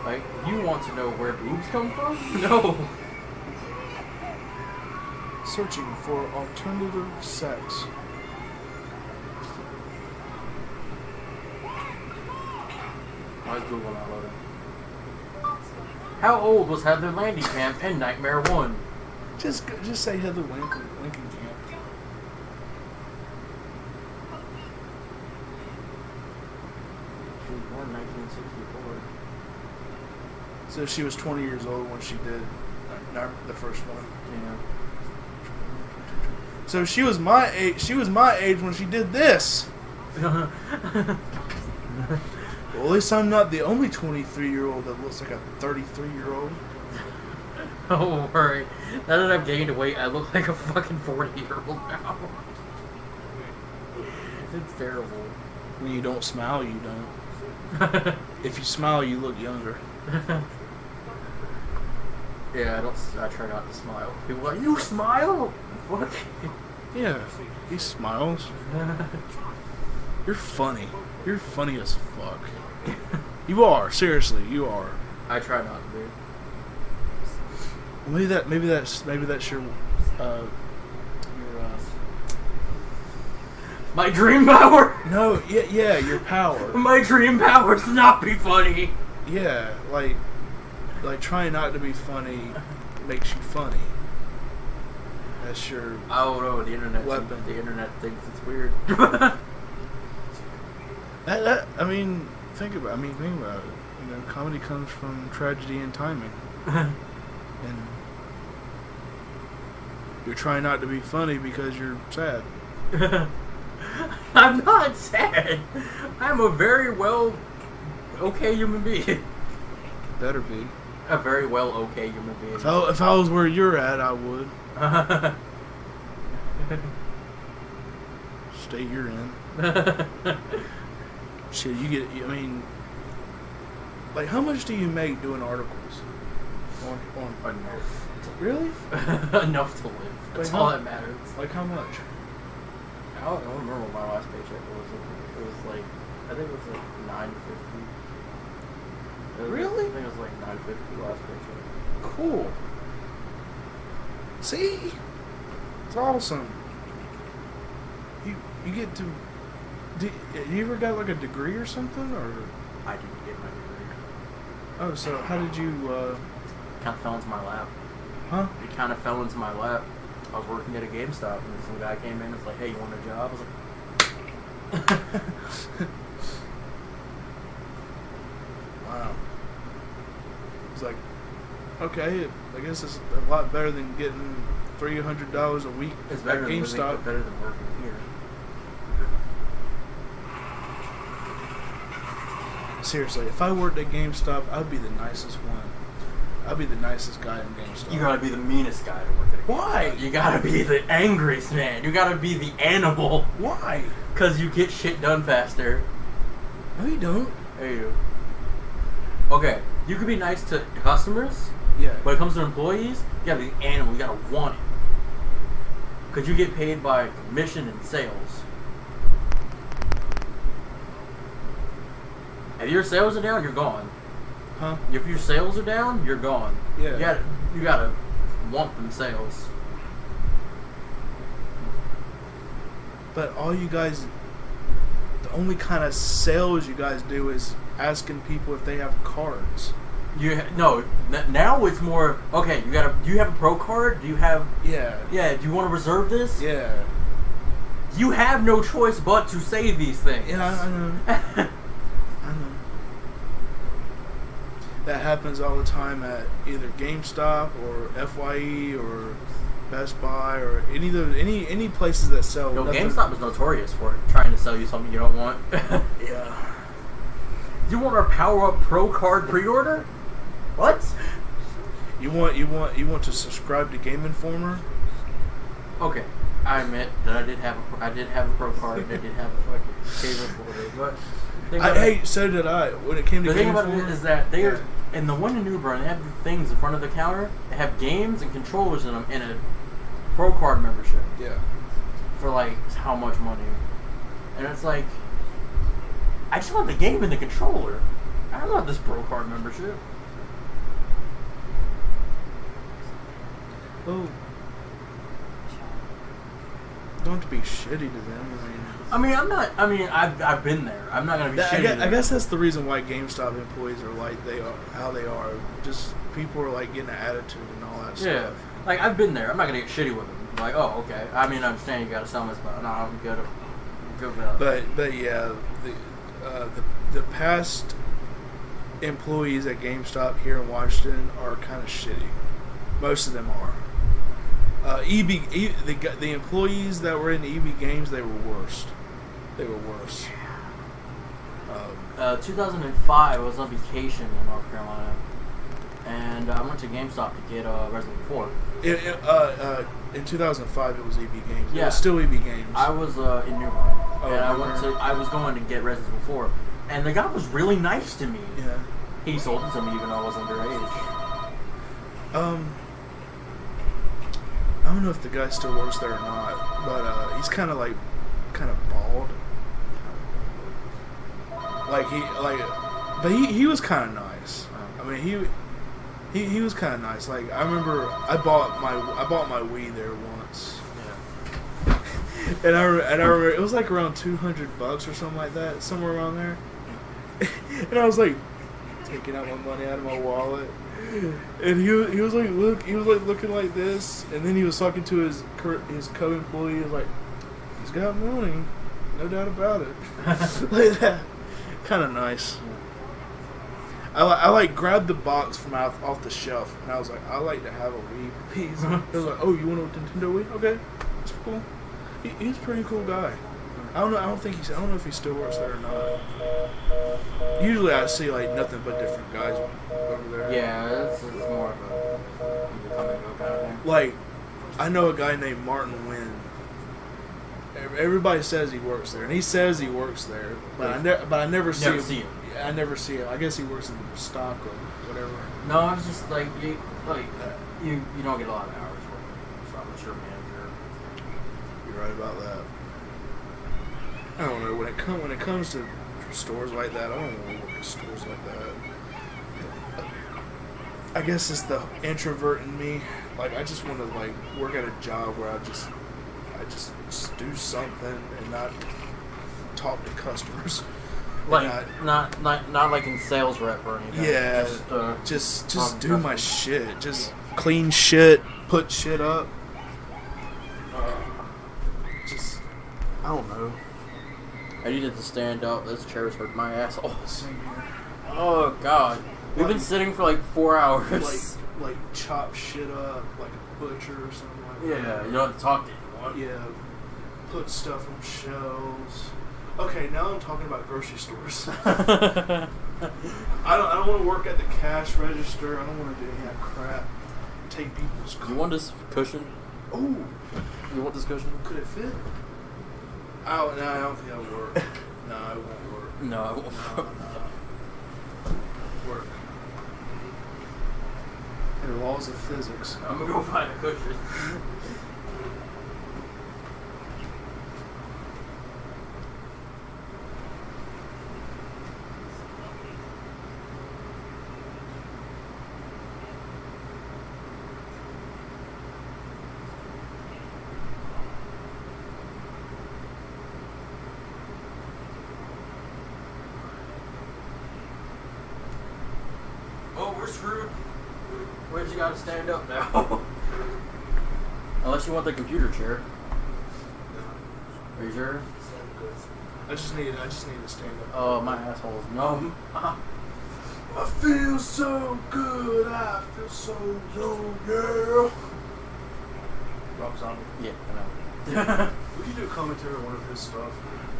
Like, you want to know where boobs come from? No. Searching for alternative sex. I was Google not loading. How old was Heather Langenkamp in Nightmare 1? Just say Heather Lincoln Camp. She was born in 1964. So she was 20 years old when she did the first one. Yeah. So she was my age. She was my age when she did this. Well, at least I'm not the only 23-year-old that looks like a 33-year-old. Don't worry. Now that I've gained weight, I look like a fucking 40-year-old now. It's terrible. When you don't smile, you don't. If you smile, you look younger. Yeah, I try not to smile. People are like, you smile? Fuck. Yeah, he smiles. You're funny. You're funny as fuck. You are, seriously, you are. I try not to be. Well, maybe that's your My dream power? no, yeah, your power. My dream power is to not be funny. Yeah, like trying not to be funny makes you funny. That's your I don't know, the internet weapon. The internet thinks it's weird. I mean, think about it. You know, comedy comes from tragedy and timing. And you're trying not to be funny because you're sad. I'm not sad. I'm a very well okay human being. Better be. A very well okay human being. If I was where you're at, I would. state you're in. Shit, you get. I mean, like, how much do you make doing articles? On Enough. really? Enough to live. That's Like, all how- that matters. Like how much? I don't remember what my last paycheck was. It was like, I think it was like $9.50. Really? I think it was like $9.50 last paycheck. Cool. See, it's awesome. You get to. You ever got like a degree or something, or? I didn't get my degree. Oh, so how did you? Kind of fell into my lap. Huh? It kind of fell into my lap. I was working at a GameStop, and some guy came in and was like, "Hey, you want a job?" I was like, Wow. It's like, okay, I guess it's a lot better than getting $300 a week "It's at better than living, GameStop. but better than working here." Seriously, if I worked at GameStop, I'd be the nicest one. I'd be the nicest guy in GameStop. You gotta be the meanest guy to work at a Why? GameStop. You gotta be the angriest man. You gotta be the animal. Why? Because you get shit done faster. No, you don't. There you do. Okay, you could be nice to customers. Yeah. When it comes to employees, you gotta be the animal. You gotta want it. Because you get paid by commission and sales. If your sales are down, you're gone. Huh? If your sales are down, you're gone. Yeah. You gotta want them sales. But all you guys, the only kind of sales you guys do is asking people if they have cards. Now it's more okay. Do you have a pro card? Do you have? Yeah. Yeah. Do you want to reserve this? Yeah. You have no choice but to say these things. Yeah, I know. I know. That happens all the time at either GameStop or FYE or Best Buy or any places that sell. Yo, nothing. GameStop is notorious for trying to sell you something you don't want. Yeah. You want our Power Up Pro Card pre-order? What? You want to subscribe to Game Informer? Okay, I admit that I did have a pro card. I did have a fucking favorite order, but So did I. When it came to the thing Game about Informer, it is that and the one in New Bern, they have the things in front of the counter. They have games and controllers in them, and a pro card membership. Yeah. For like how much money? And it's like, I just want the game and the controller. I don't want this pro card membership. Well, don't be shitty to them. I've been there. I'm not gonna be shitty. I guess that's the reason why GameStop employees are like they are, how they are. Just people are like getting an attitude and all that Yeah, stuff. like I've been there. I'm not gonna get shitty with them. Like, oh, okay. I understand you gotta sell this, but no, I'm good. Good with that. But yeah, the past employees at GameStop here in Washington are kind of shitty. Most of them are. The employees that were in EB Games, they were worst. They were worse. 2005, I was on vacation in North Carolina, and I went to GameStop to get Resident Evil 4. In 2005, it was EB Games. Yeah. It was still EB Games. I was in New Bern, and I was going to get Resident Evil 4, and the guy was really nice to me. Yeah. He sold it to me even though I was underage. I don't know if the guy still works there or not, but he's kind of bald. But he was kind of nice. I mean, he was kind of nice. Like, I remember I bought my Wii there once. Yeah. And I remember it was like around $200 or something like that, somewhere around there. And I was like taking out my money out of my wallet, and he was like looking like this, and then he was talking to his co-employee. He was like, he's got money, no doubt about it. Like that, kind of nice. I like grabbed the box from off the shelf, and I was like, I like to have a Wii, please. He was like, oh, you want a Nintendo Wii? Okay, that's cool. He's a pretty cool guy. I don't know. I don't know if he still works there or not. Usually, I see like nothing but different guys over there. Yeah, it's more of a come and go kind of thing. Like, I know a guy named Martin Wynn. Everybody says he works there, and he says he works there, but I never see him. I never see him. I guess he works in stock or whatever. No, it's just like you don't get a lot of hours for it. So I'm sure manager. You're right about that. I don't know when it comes to stores like that. I don't want to work at stores like that. I guess it's the introvert in me. Like I just want to like work at a job where I just do something and not talk to customers. Like not like in sales rep or anything. Yeah, just do my shit. Just clean shit, put shit up. I don't know. I needed to stand up. This chair's hurt my asshole. Same here. Oh god, we've been sitting for like 4 hours. Like chop shit up like a butcher or something like that. Yeah, you don't have to talk to anyone. Yeah, put stuff on shelves. Okay, now I'm talking about grocery stores. I don't want to work at the cash register. I don't want to do any of that crap. Take people's. You want this cushion? Oh, you want this cushion? Could it fit? I don't think that'll work. No, it won't work. No, it won't work. The laws of physics. I'm gonna go find a cushion. Oh, we're screwed. Where'd you gotta stand up now? Unless you want the computer chair. Are you sure? I just need to stand up. Oh, my asshole's numb. I feel so good. I feel so young, yeah. Rob Zombie. Yeah, I know. We could do a commentary on one of his stuff.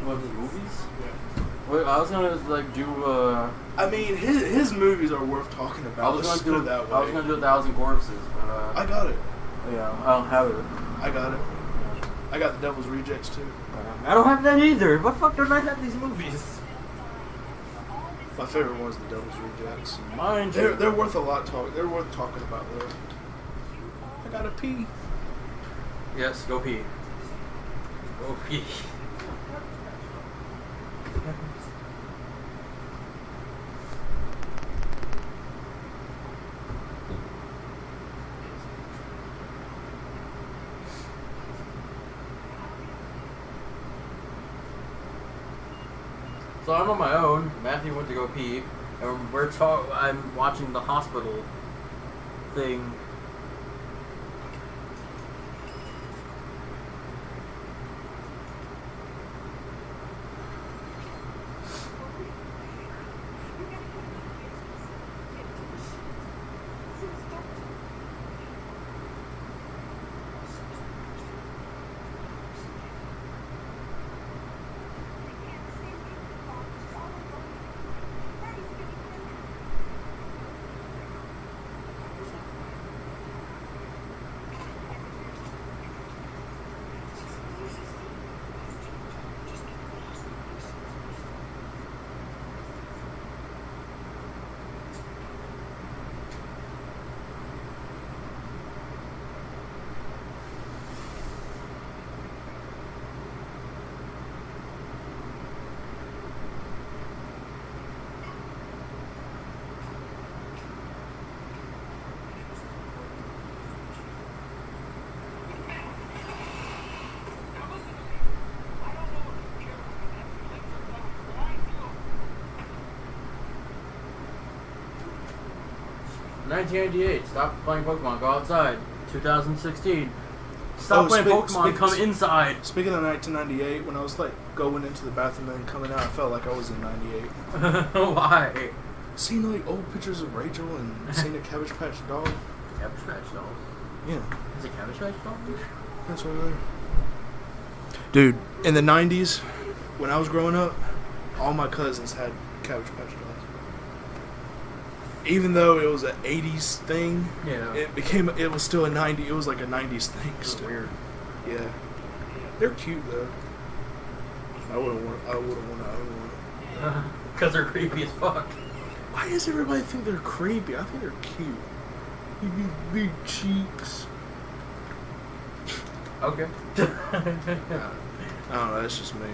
One of his movies? Yeah. Wait, I was gonna like do. I mean, his movies are worth talking about. I was Let's gonna put do it that way. I was gonna do 1,000 Corpses, but I got it. yeah, I don't have it. I got it. I got The Devil's Rejects too. I don't have that either. What the fuck don't I have these movies? My favorite one is The Devil's Rejects. Mind you. They're worth a lot They're worth talking about though. I gotta pee. Yes, go pee. Go pee. So I'm on my own. Matthew went to go pee, and I'm watching the hospital thing. $1998. Stop playing Pokemon. Go outside. 2016. Stop playing Pokemon. Come inside. Speaking of 1998, when I was like going into the bathroom and coming out, I felt like I was in '98. Why? Seeing like old pictures of Rachel and seeing a Cabbage Patch dog. Cabbage Patch dog. Yeah. Is it Cabbage Patch dog? That's right there. Dude, in the '90s, when I was growing up, all my cousins had Cabbage Patch dogs. Even though it was an '80s thing, yeah, it was still a '90s. It was like a '90s thing. It's still. weird. Yeah. They're cute though. I wouldn't want to own one. Because they're creepy as fuck. Why does everybody think they're creepy? I think they're cute. You got big cheeks. Okay. I don't know. That's just me.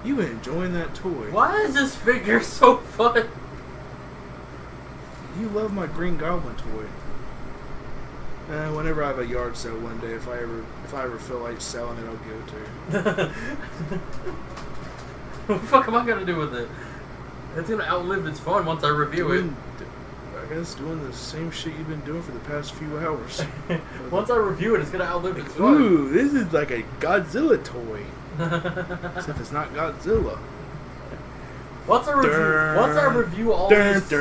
You been enjoying that toy? Why is this figure so fun? You love my Green Goblin toy. Whenever I have a yard sale one day, if I ever feel like selling it, I'll give it to you. What the fuck am I gonna do with it? It's gonna outlive its fun once I review it. I guess doing the same shit you've been doing for the past few hours. Once I review it, it's gonna outlive its fun. Ooh, this is like a Godzilla toy. Except it's not Godzilla. Once I review all these,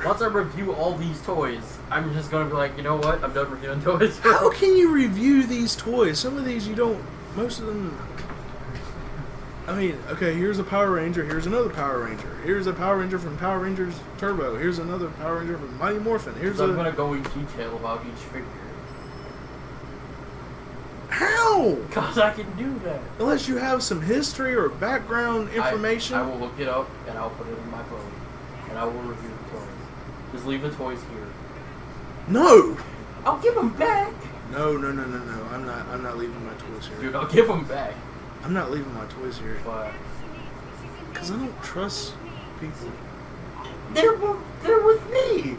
once I review all these toys, I'm just gonna be like, you know what? I'm done reviewing toys. How can you review these toys? Some of these you don't. Most of them. I mean, okay, here's a Power Ranger, here's another Power Ranger. Here's a Power Ranger from Power Rangers Turbo. Here's another Power Ranger from Mighty Morphin. I'm going to go in detail about each figure. How? Because I can do that. Unless you have some history or background information. I will look it up, and I'll put it in my phone. And I will review the toys. Just leave the toys here. No! I'll give them back! No. I'm not leaving my toys here. Dude, I'll give them back. I'm not leaving my toys here. But because I don't trust people. They're with me.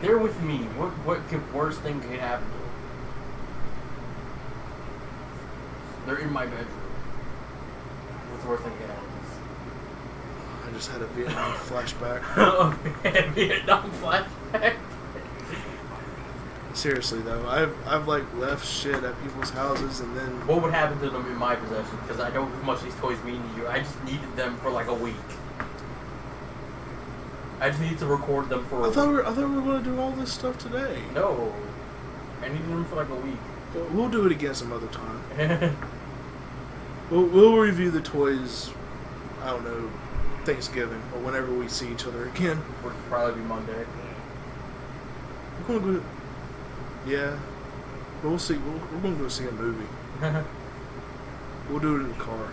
They're with me. What could worst thing could happen to them? They're in my bedroom. What's the worst thing could happen? I just had a Vietnam flashback. Oh man, Vietnam flashback. Seriously though, I've like left shit at people's houses and then. What would happen to them in my possession? Because I know how much these toys mean to you. I just needed them for like a week. I just need to record them for. I thought we were going to do all this stuff today. No, I needed them for like a week. We'll do it again some other time. We'll review the toys. I don't know, Thanksgiving or whenever we see each other again. Would probably be Monday. We're gonna go. Yeah, but we'll see. We're gonna go see a movie. We'll do it in the car.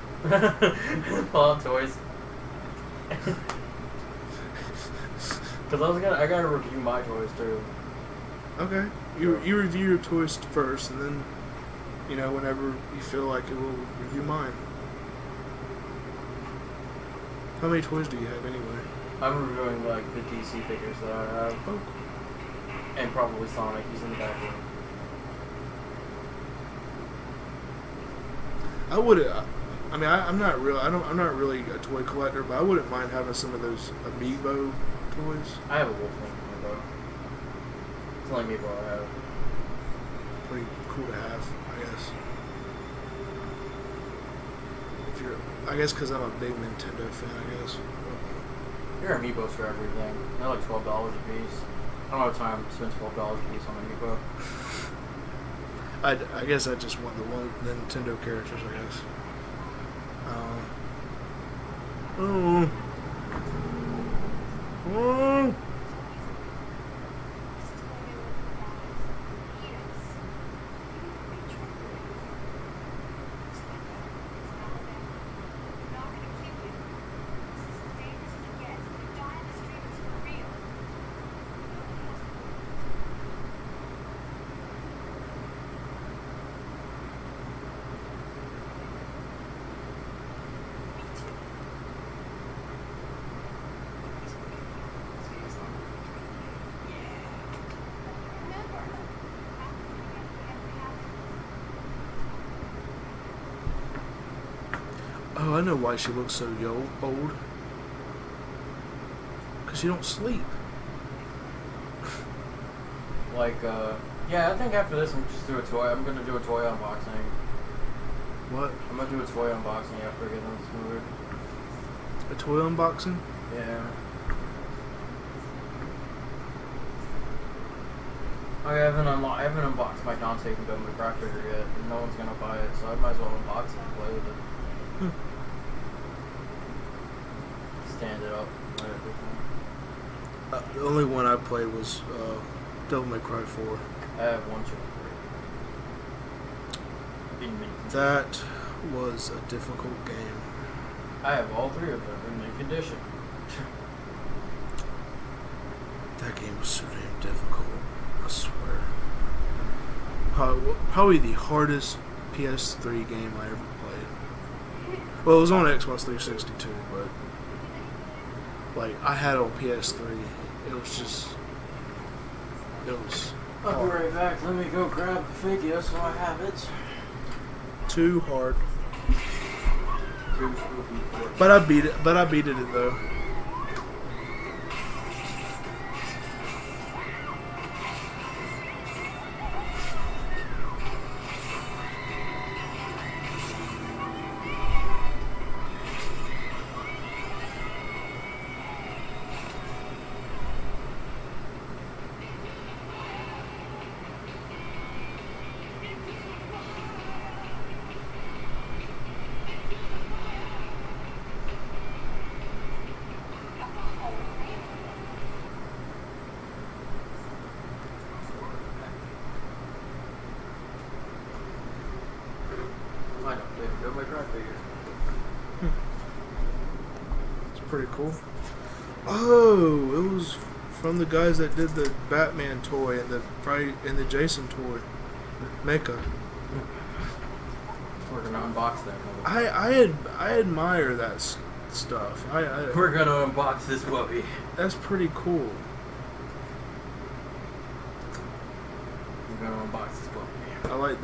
Pull out toys. Because I gotta review my toys too. Okay, you review your toys first, and then whenever you feel like it, we'll review mine. How many toys do you have anyway? I'm reviewing like the DC figures that I have. Oh. And probably Sonic. He's in the back room. I would. I mean, I'm not real. I'm not really a toy collector, but I wouldn't mind having some of those amiibo toys. I have a Wolfman amiibo. It's the only amiibo I have. Pretty cool to have, I guess. I guess because I'm a big Nintendo fan, I guess. There are amiibos for everything. They're like $12 a piece. I don't have time to spend $12 a piece on an amiibo. I guess I just want the Nintendo characters, I guess. Oh, I know why she looks so old. Because she don't sleep. Yeah, I think after this I'm just do a toy. I'm gonna do a toy unboxing. What? I'm gonna do a toy unboxing after I get done this movie. A toy unboxing? Yeah. I haven't unboxed my Dante from Devil May Cry figure yet, and no one's gonna buy it, so I might as well unbox it and play with it. stand it up right every time. The only one I played was Devil May Cry 4. I have 1, 2, 3. That was a difficult game. I have all 3 of them in mint condition. That game was so damn difficult. I swear. Probably the hardest PS3 game I ever played. Well, it was on Xbox 360 too, but like I had it on PS3. It was I'll be hard. right back. Let me go grab the figure so I have it. Too hard. Too spooky for it. But I beat it though. I know, yeah, go my cry figure. It's pretty cool. Oh, it was from the guys that did the Batman toy and the Jason toy. Mecha. We're gonna unbox that. I admire that stuff. We're gonna unbox this puppy. That's pretty cool. We're gonna unbox this puppy. I like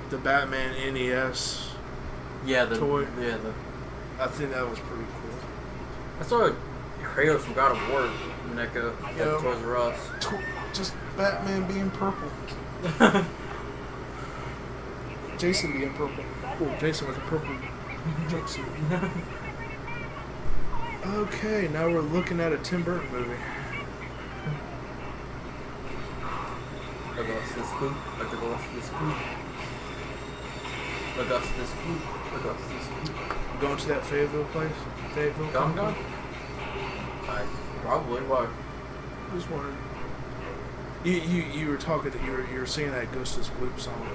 the Batman NES. Yeah, the toy. Yeah, the. I think that was pretty cool. I saw a Kratos from God of War NECA at Yeah. Toys R Us. Just Batman being purple. Jason being purple. Oh, Jason with a purple jumpsuit. Okay, now we're looking at a Tim Burton movie. Augustus Spook. Augustus Spook. Augustus Spook. Augustus Spook. You going to that Fayetteville place? Fayetteville? Gum Gum? I probably. Why? Just wondering. You were talking. You were singing that Augustus Gloop song,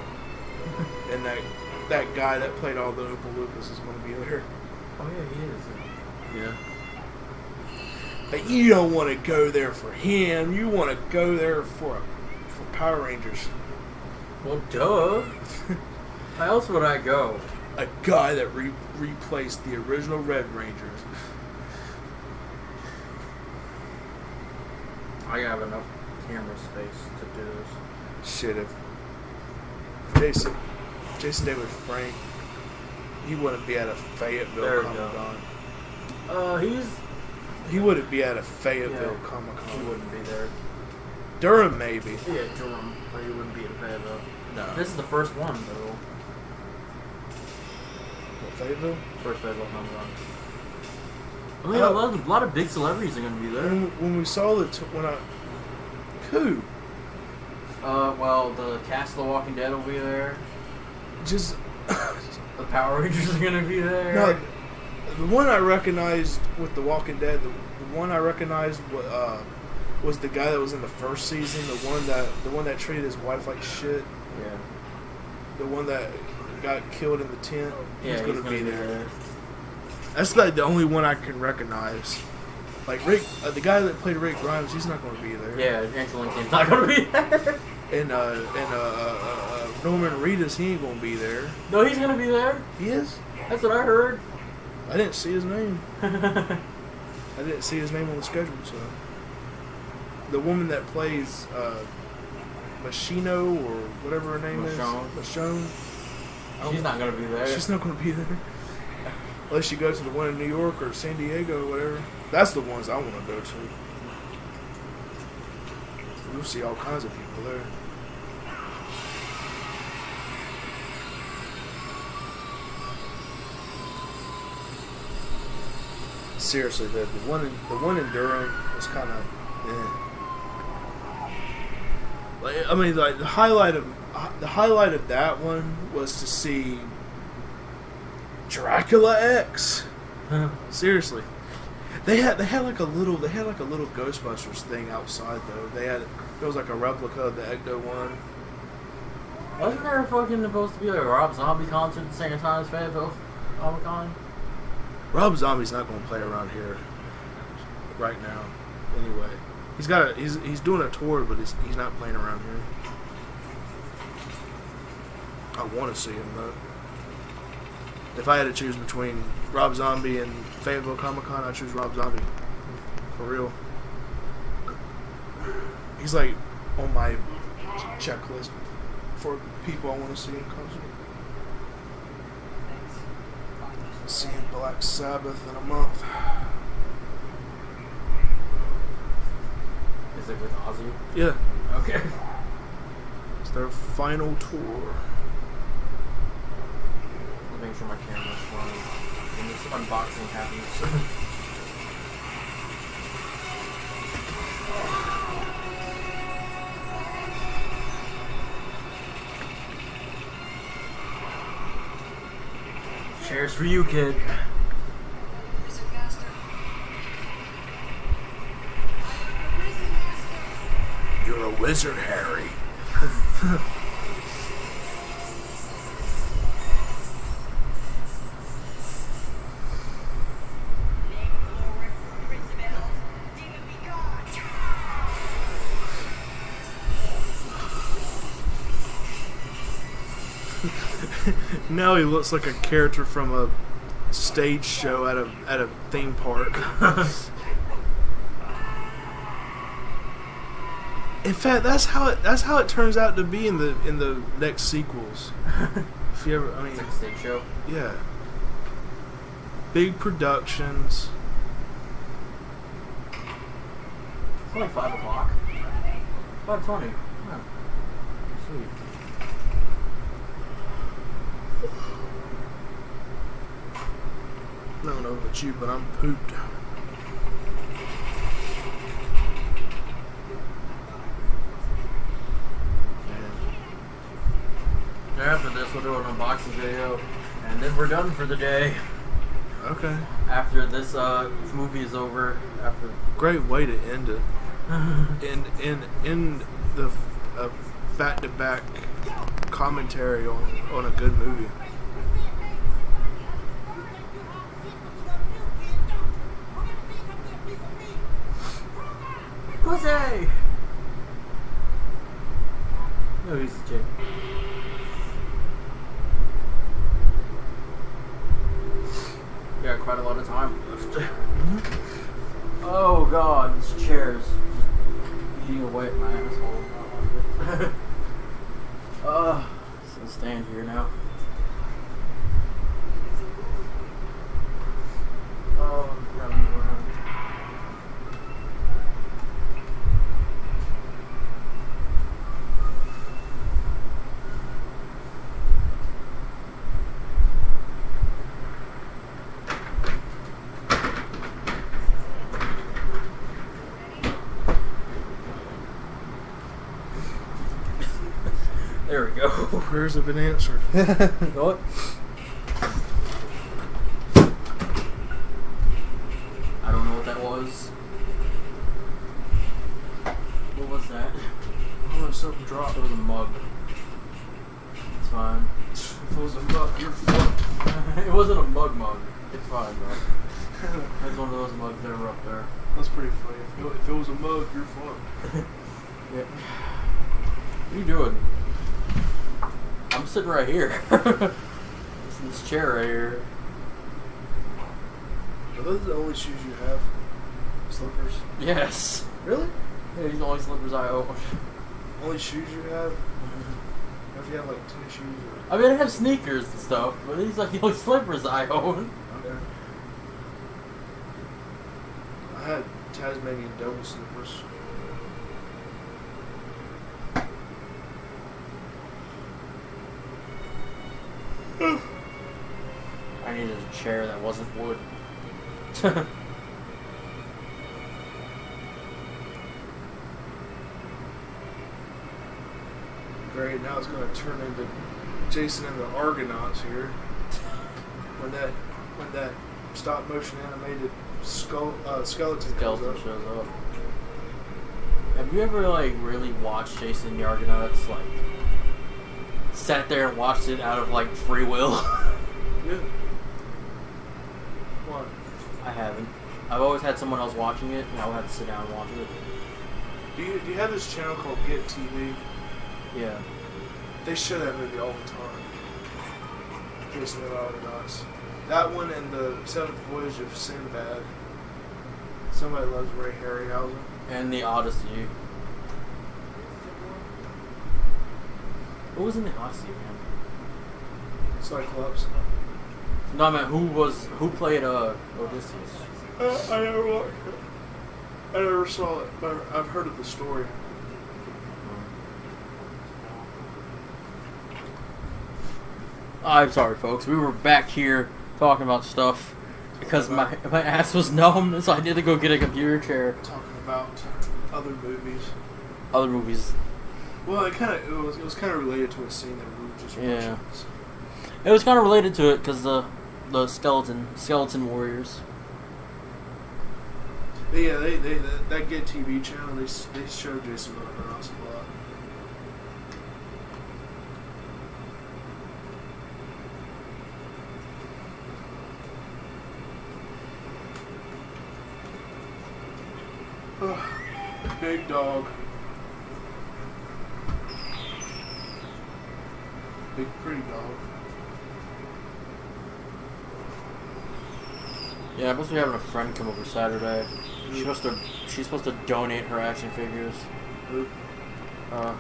and that guy that played all the Oompa Loompas is going to be there. Oh yeah, he is. Yeah. But you don't want to go there for him. You want to go there for Power Rangers. Well, duh. How else would I go? A guy that replaced the original Red Rangers. I have enough camera space to do this. Shit, if Jason David Frank, he wouldn't be at a Fayetteville There we Comic go. Con. He wouldn't be at a Fayetteville Yeah. Comic He Con. wouldn't be there. Durham, maybe. Yeah, Durham. Or he wouldn't be in Fayetteville. No. This is the first one, though. What, Fayetteville? First Fayetteville Comic Con. I mean, a lot of big celebrities are going to be there. When we saw who? Well, the cast of The Walking Dead will be there. Just The Power Rangers are going to be there. no. The one I recognized with The Walking Dead, the one I recognized was the guy that was in the first season. The one that treated his wife like shit. Yeah. The one that got killed in the tent. Yeah, he's gonna be gonna there. That's like the only one I can recognize. Like Rick, the guy that played Rick Grimes, he's not going to be there. Yeah, Angela Lincoln's not going to be there. And Norman Reedus, he ain't going to be there. No, he's going to be there. He is? That's what I heard. I didn't see his name. I didn't see his name on the schedule. So the woman that plays Machino or whatever her name Michonne. is, Michonne. She's not going to be there. She's not going to be there. Unless you go to the one in New York or San Diego or whatever. That's the ones I want to go to. You'll see all kinds of people there. Seriously, the one in Durham was kind of, Like, I mean, like the highlight of that one was to see Dracula X. Seriously. They had like a little Ghostbusters thing outside though. There was like a replica of the Ecto one. Wasn't there fucking supposed to be like a Rob Zombie concert at the same time as Fayetteville Comic-Con? Rob Zombie's not going to play around here right now. Anyway, he's doing a tour, but he's not playing around here. I want to see him though. If I had to choose between Rob Zombie and Fayetteville Comic-Con, I'd choose Rob Zombie. For real. He's like on my checklist for people I want to see in concert. Seeing Black Sabbath in a month. Is it with Ozzy? Yeah. Okay. It's their final tour. I'll make sure my camera's running when this unboxing happens. Cheers for you, kid. You're a wizard, Harry. Now he looks like a character from a stage show at a theme park. In fact, that's how it turns out to be in the next sequels. If you ever, I mean, It's like a stage show. yeah, big productions. It's only 5 o'clock. 5:20. Yeah. Sweet. I don't know about you, but I'm pooped. After this, we'll do an unboxing video, and then we're done for the day. Okay. After this movie is over, after Great way to end it. In the back-to-back commentary on a good movie. Pussy! No, he's a chick. Got quite a lot of time left. Oh god, this chair's just eating away at my asshole. Just gonna stand here now. Oh, grab me around. There we go. Prayers have been answered. What? I don't know what that was. What was that? Oh, something dropped. It was a mug. It's fine. If it was a mug, you're fucked. It wasn't a mug. It's fine, bro. It's one of those mugs that are up there. That's pretty funny. If it was a mug, you're fucked. Yeah. What are you doing? I'm sitting right here. It's in this chair right here. Are those the only shoes you have? Slippers? Yes. Really? Yeah, these are the only slippers I own. Only shoes you have? What if you have like tennis shoes or... I mean, I have sneakers and stuff, but these are like the only slippers I own. Okay. I had Tasmanian devil slippers. I needed a chair that wasn't wood. Great, now it's going to turn into Jason and the Argonauts here. when that stop motion animated skeleton Skeleton comes up. shows up. Have you ever like really watched Jason the Argonauts? Like sat there and watched it out of like free will? Yeah. What? I haven't. I've always had someone else watching it, and I would have to sit down and watch it. Do you have this channel called Get TV? Yeah. They show that movie all the time. Jason and the Argonauts. That one and the Seventh Voyage of Sinbad. Somebody loves Ray Harryhausen. And the Odyssey. What was in the Odyssey, man? Cyclops. No, I mean, who played Odysseus? I never watched it. I never saw it, but I've heard of the story. I'm sorry, folks. We were back here talking about stuff because my ass was numb, so I need to go get a computer chair. Talking about other movies. Other movies. Well, it was kind of related to a scene that we were just watching. Yeah. It was kind of related to it because the skeleton warriors. But yeah, that Get TV channel, they show Jason Argonauts a lot. Big dog. Big pretty dog. Yeah, I'm supposed to be having a friend come over Saturday. She's supposed to donate her action figures. Who? My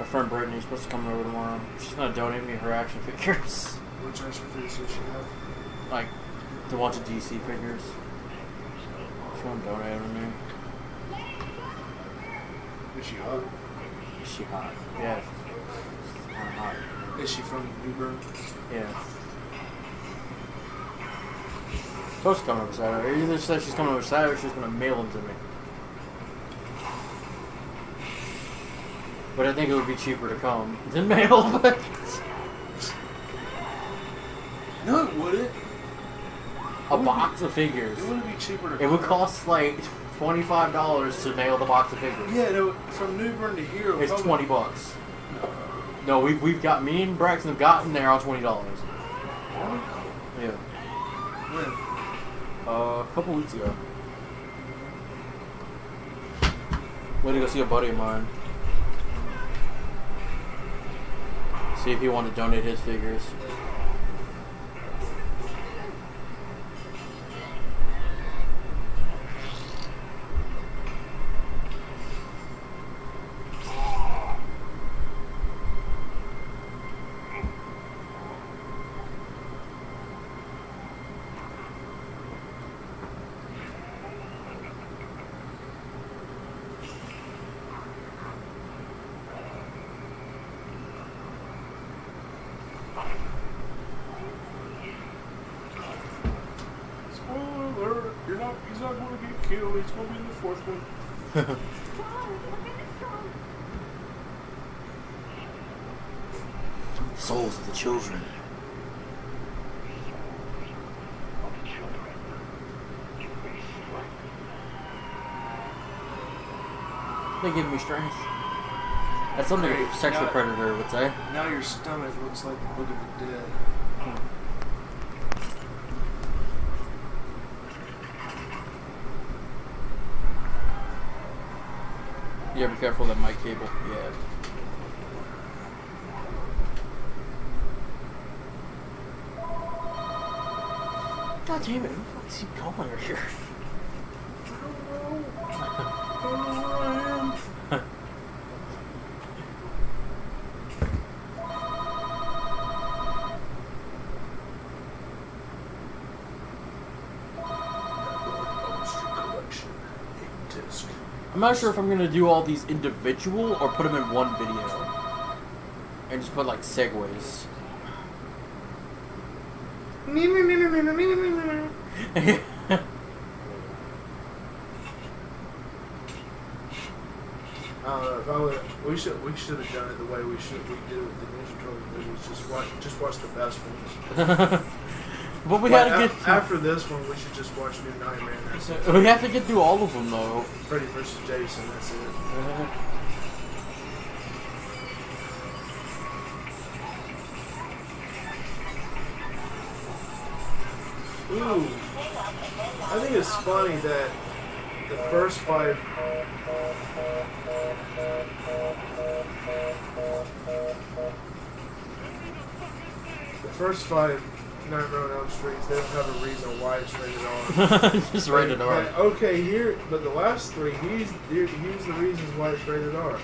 friend Brittany's supposed to come over tomorrow. She's gonna donate me her action figures. Which action figures does she have? Like a bunch of DC figures. She's gonna donate them to me. Is she hot? Is she hot? Yeah. She's kinda hot. Is she from New Bern? Yeah. Supposed to come over Saturday. Either said she's coming over Saturday or she's gonna mail them to me. But I think it would be cheaper to come than mail. But No, it wouldn't. a box of figures. It wouldn't be cheaper to It would cost like $25 to mail the box of figures. Yeah, no, from New Bern to here, It's probably- $20. No, we've got me and Braxton have gotten there on $20. Yeah. When? A couple weeks ago. Went to go see a buddy of mine. See if he wanted to donate his figures. Spoiler! He's not going to get killed. He's going to be in the fourth one. Souls of the children. They give me strength. That's something Great. a sexual Now- predator would say. Now your stomach looks like the Book of the Dead. Yeah, be careful of that mic cable. Yeah. God damn it, who the fuck is he calling her here? I don't know where I am. I'm not sure if I'm gonna do all these individual or put them in one video. And just put like segues. I don't know if I would. We should have done it the way we did it with the Ninja Turtles movies. Just watch the best ones. But we had to get after this one. We should just watch New Nightmare. That's it. we have to get through all of them though. Freddy vs. Jason. That's it. Ooh, I think it's funny that the first five. The first five Nightmare on Elm Streets, they don't have a reason why it's rated R. Just rated R. Okay, but the last three, here's the reasons why it's rated R.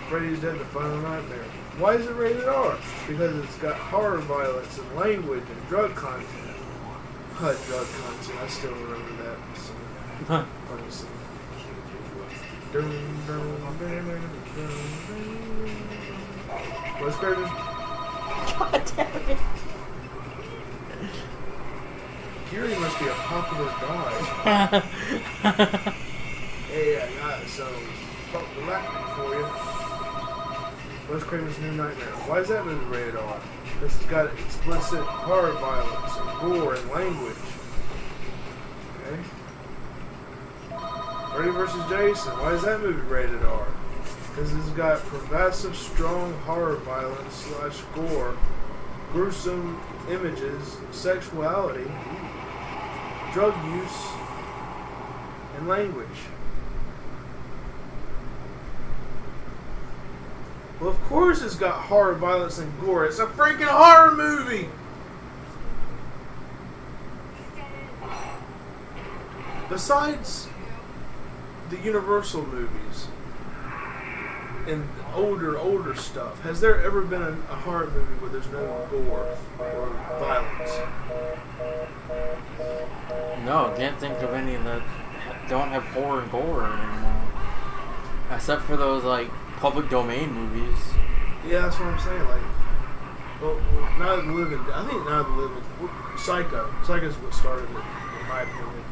Freddy's Dead, The Final Nightmare. Why is it rated R? Because it's got horror, violence, and language, and drug content. Drug content, I still remember that. So, funny scene. What's crazy? God damn it. Gary must be a popular guy. Hey, I got some galactic for you. Wes Craven's New Nightmare. Why is that movie rated R? Because it's got explicit horror, violence, and gore and language. Okay. Freddy vs. Jason. Why is that movie rated R? Because it's got pervasive, strong horror, violence / gore, gruesome images, sexuality, drug use, and language. Well, of course it's got horror, violence, and gore. It's a freaking horror movie! Besides the Universal movies and older stuff, has there ever been a horror movie where there's no gore or violence? No, can't think of any that don't have horror and gore anymore. Except for those, like, public domain movies. Yeah, that's what I'm saying. Like, well Night of the Living. I think Night of the Living. Psycho. Psycho's what started it, in my opinion.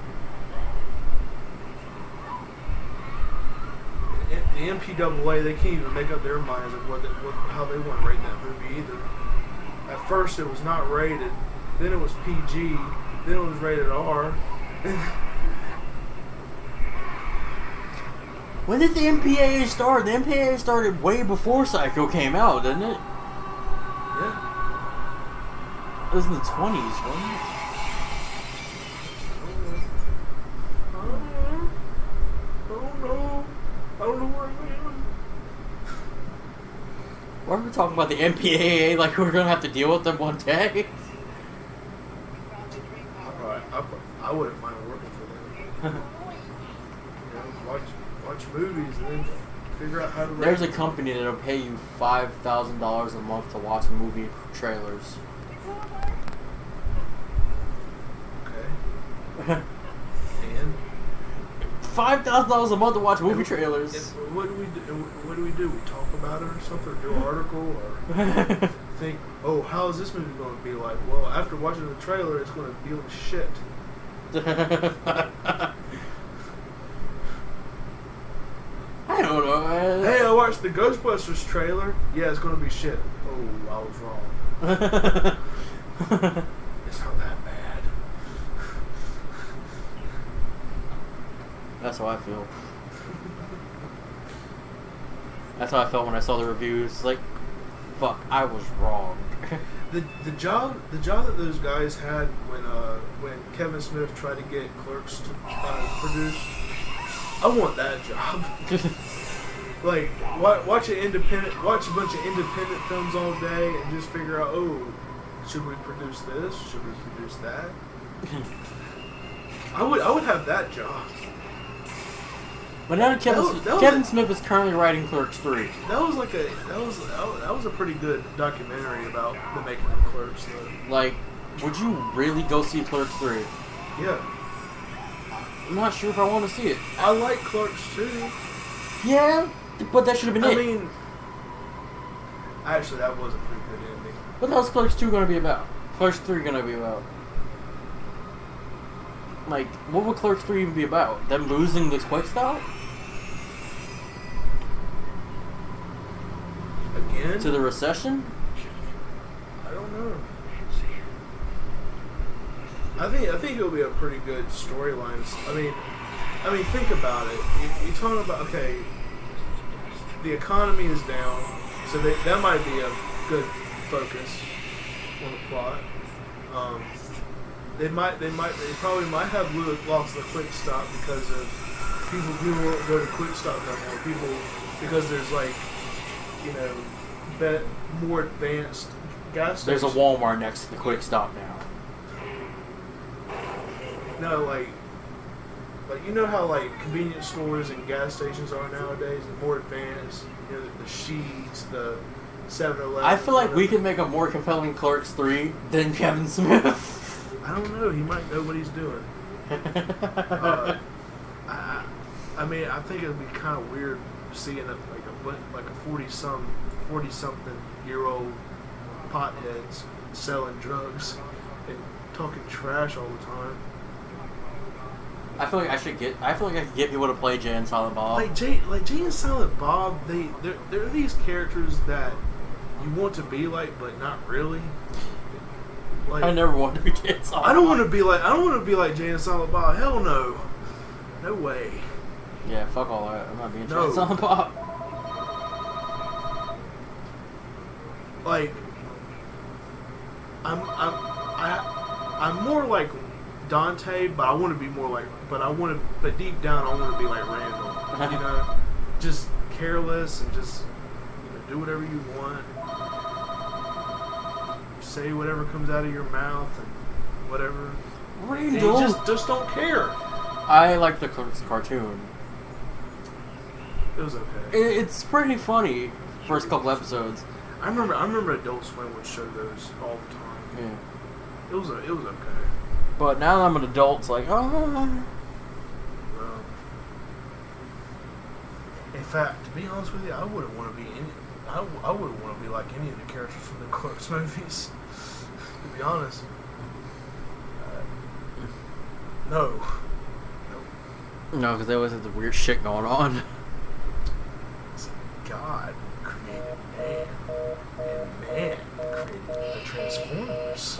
The MPAA, they can't even make up their minds of how they want to rate that movie either. At first, it was not rated. Then it was PG. Then it was rated R. When did the MPAA start? The MPAA started way before Psycho came out, didn't it? Yeah. It was in the 20s, wasn't it? I don't know where I am. Why are we talking about the MPAA like we're going to have to deal with them one day? I wouldn't mind working for them. Watch movies and then figure out how to. There's a company that'll pay you $5,000 a month to watch movie trailers. Okay. And $5,000 a month to watch movie trailers. What do we do? We talk about it or something, or do an article, or think, oh, how is this movie going to be like? Well, after watching the trailer, it's going to be like shit. I don't know, man. Hey, I watched the Ghostbusters trailer. Yeah, it's going to be shit. Oh, I was wrong. It's not that bad. That's how I feel. That's how I felt when I saw the reviews. Like, fuck, I was wrong. The job that those guys had when Kevin Smith tried to get Clerks to produced, I want that job. Like, watch a bunch of independent films all day and just figure out, oh, should we produce this? Should we produce that? I would have that job. But now Kevin Smith is currently writing Clerks 3. That was a pretty good documentary about the making of Clerks, though. Like, would you really go see Clerks 3? Yeah. I'm not sure if I want to see it. I like Clerks 2. Yeah, but that should have been it. I mean, actually, that was a pretty good ending. What the hell's Clerks 2 going to be about? Clerks 3 going to be about? Like, what would Clerks 3 even be about? Them losing this quick stop? end? To the recession? I don't know. I think it'll be a pretty good storyline. I mean, think about it. You're talking about, okay, the economy is down, so that might be a good focus on the plot. They probably might have lost the quick stop because of people won't go to quick stop no more. People, because there's like, you know, more advanced gas stations. There's a Walmart next to the quick stop now. No, like you know how like convenience stores and gas stations are nowadays, and more advanced. You know, the Sheets, the 7-Eleven. I feel like we could make a more compelling Clerks 3 than Kevin Smith. I don't know. He might know what he's doing. I mean, I think it'd be kind of weird seeing a 40-something-year-old potheads selling drugs and talking trash all the time. I feel like I could get people to play Jay and Silent Bob. Like Jay and Silent Bob, they're these characters that you want to be like, but not really. Like, I never wanted to be Jay and Silent Bob. I don't want to be like Jay and Silent Bob. Hell no, no way. Yeah, fuck all that. I'm not being Jay No. and Silent Bob. Like, I'm more like Dante, but I want to be more like, but deep down I want to be like Randall. You know, just careless and just do whatever you want. Say whatever comes out of your mouth and whatever. Randall. And you just don't care. I like the Clerks cartoon. It was okay. It's pretty funny. First couple episodes. I remember Adult Swim would show those all the time. Yeah. It was okay. But now that I'm an adult, it's like, oh. Well, in fact, to be honest with you, I wouldn't want to be I wouldn't want to be like any of the characters from the Clerks movies. To be honest. No. No, because they always have the weird shit going on. God created man, and man created the Transformers.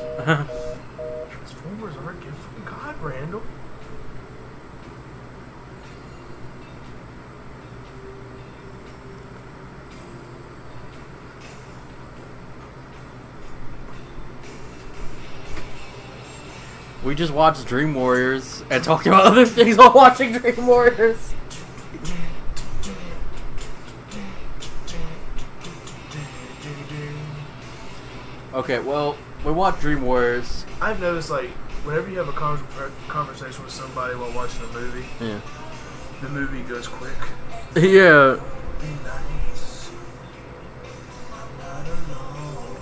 Transformers are a gift from God, Randall. We just watched Dream Warriors and talked about other things while watching Dream Warriors. Okay, well, we watched Dream Warriors. I've noticed, like, whenever you have a conversation with somebody while watching a movie, Yeah. the movie goes quick. Yeah.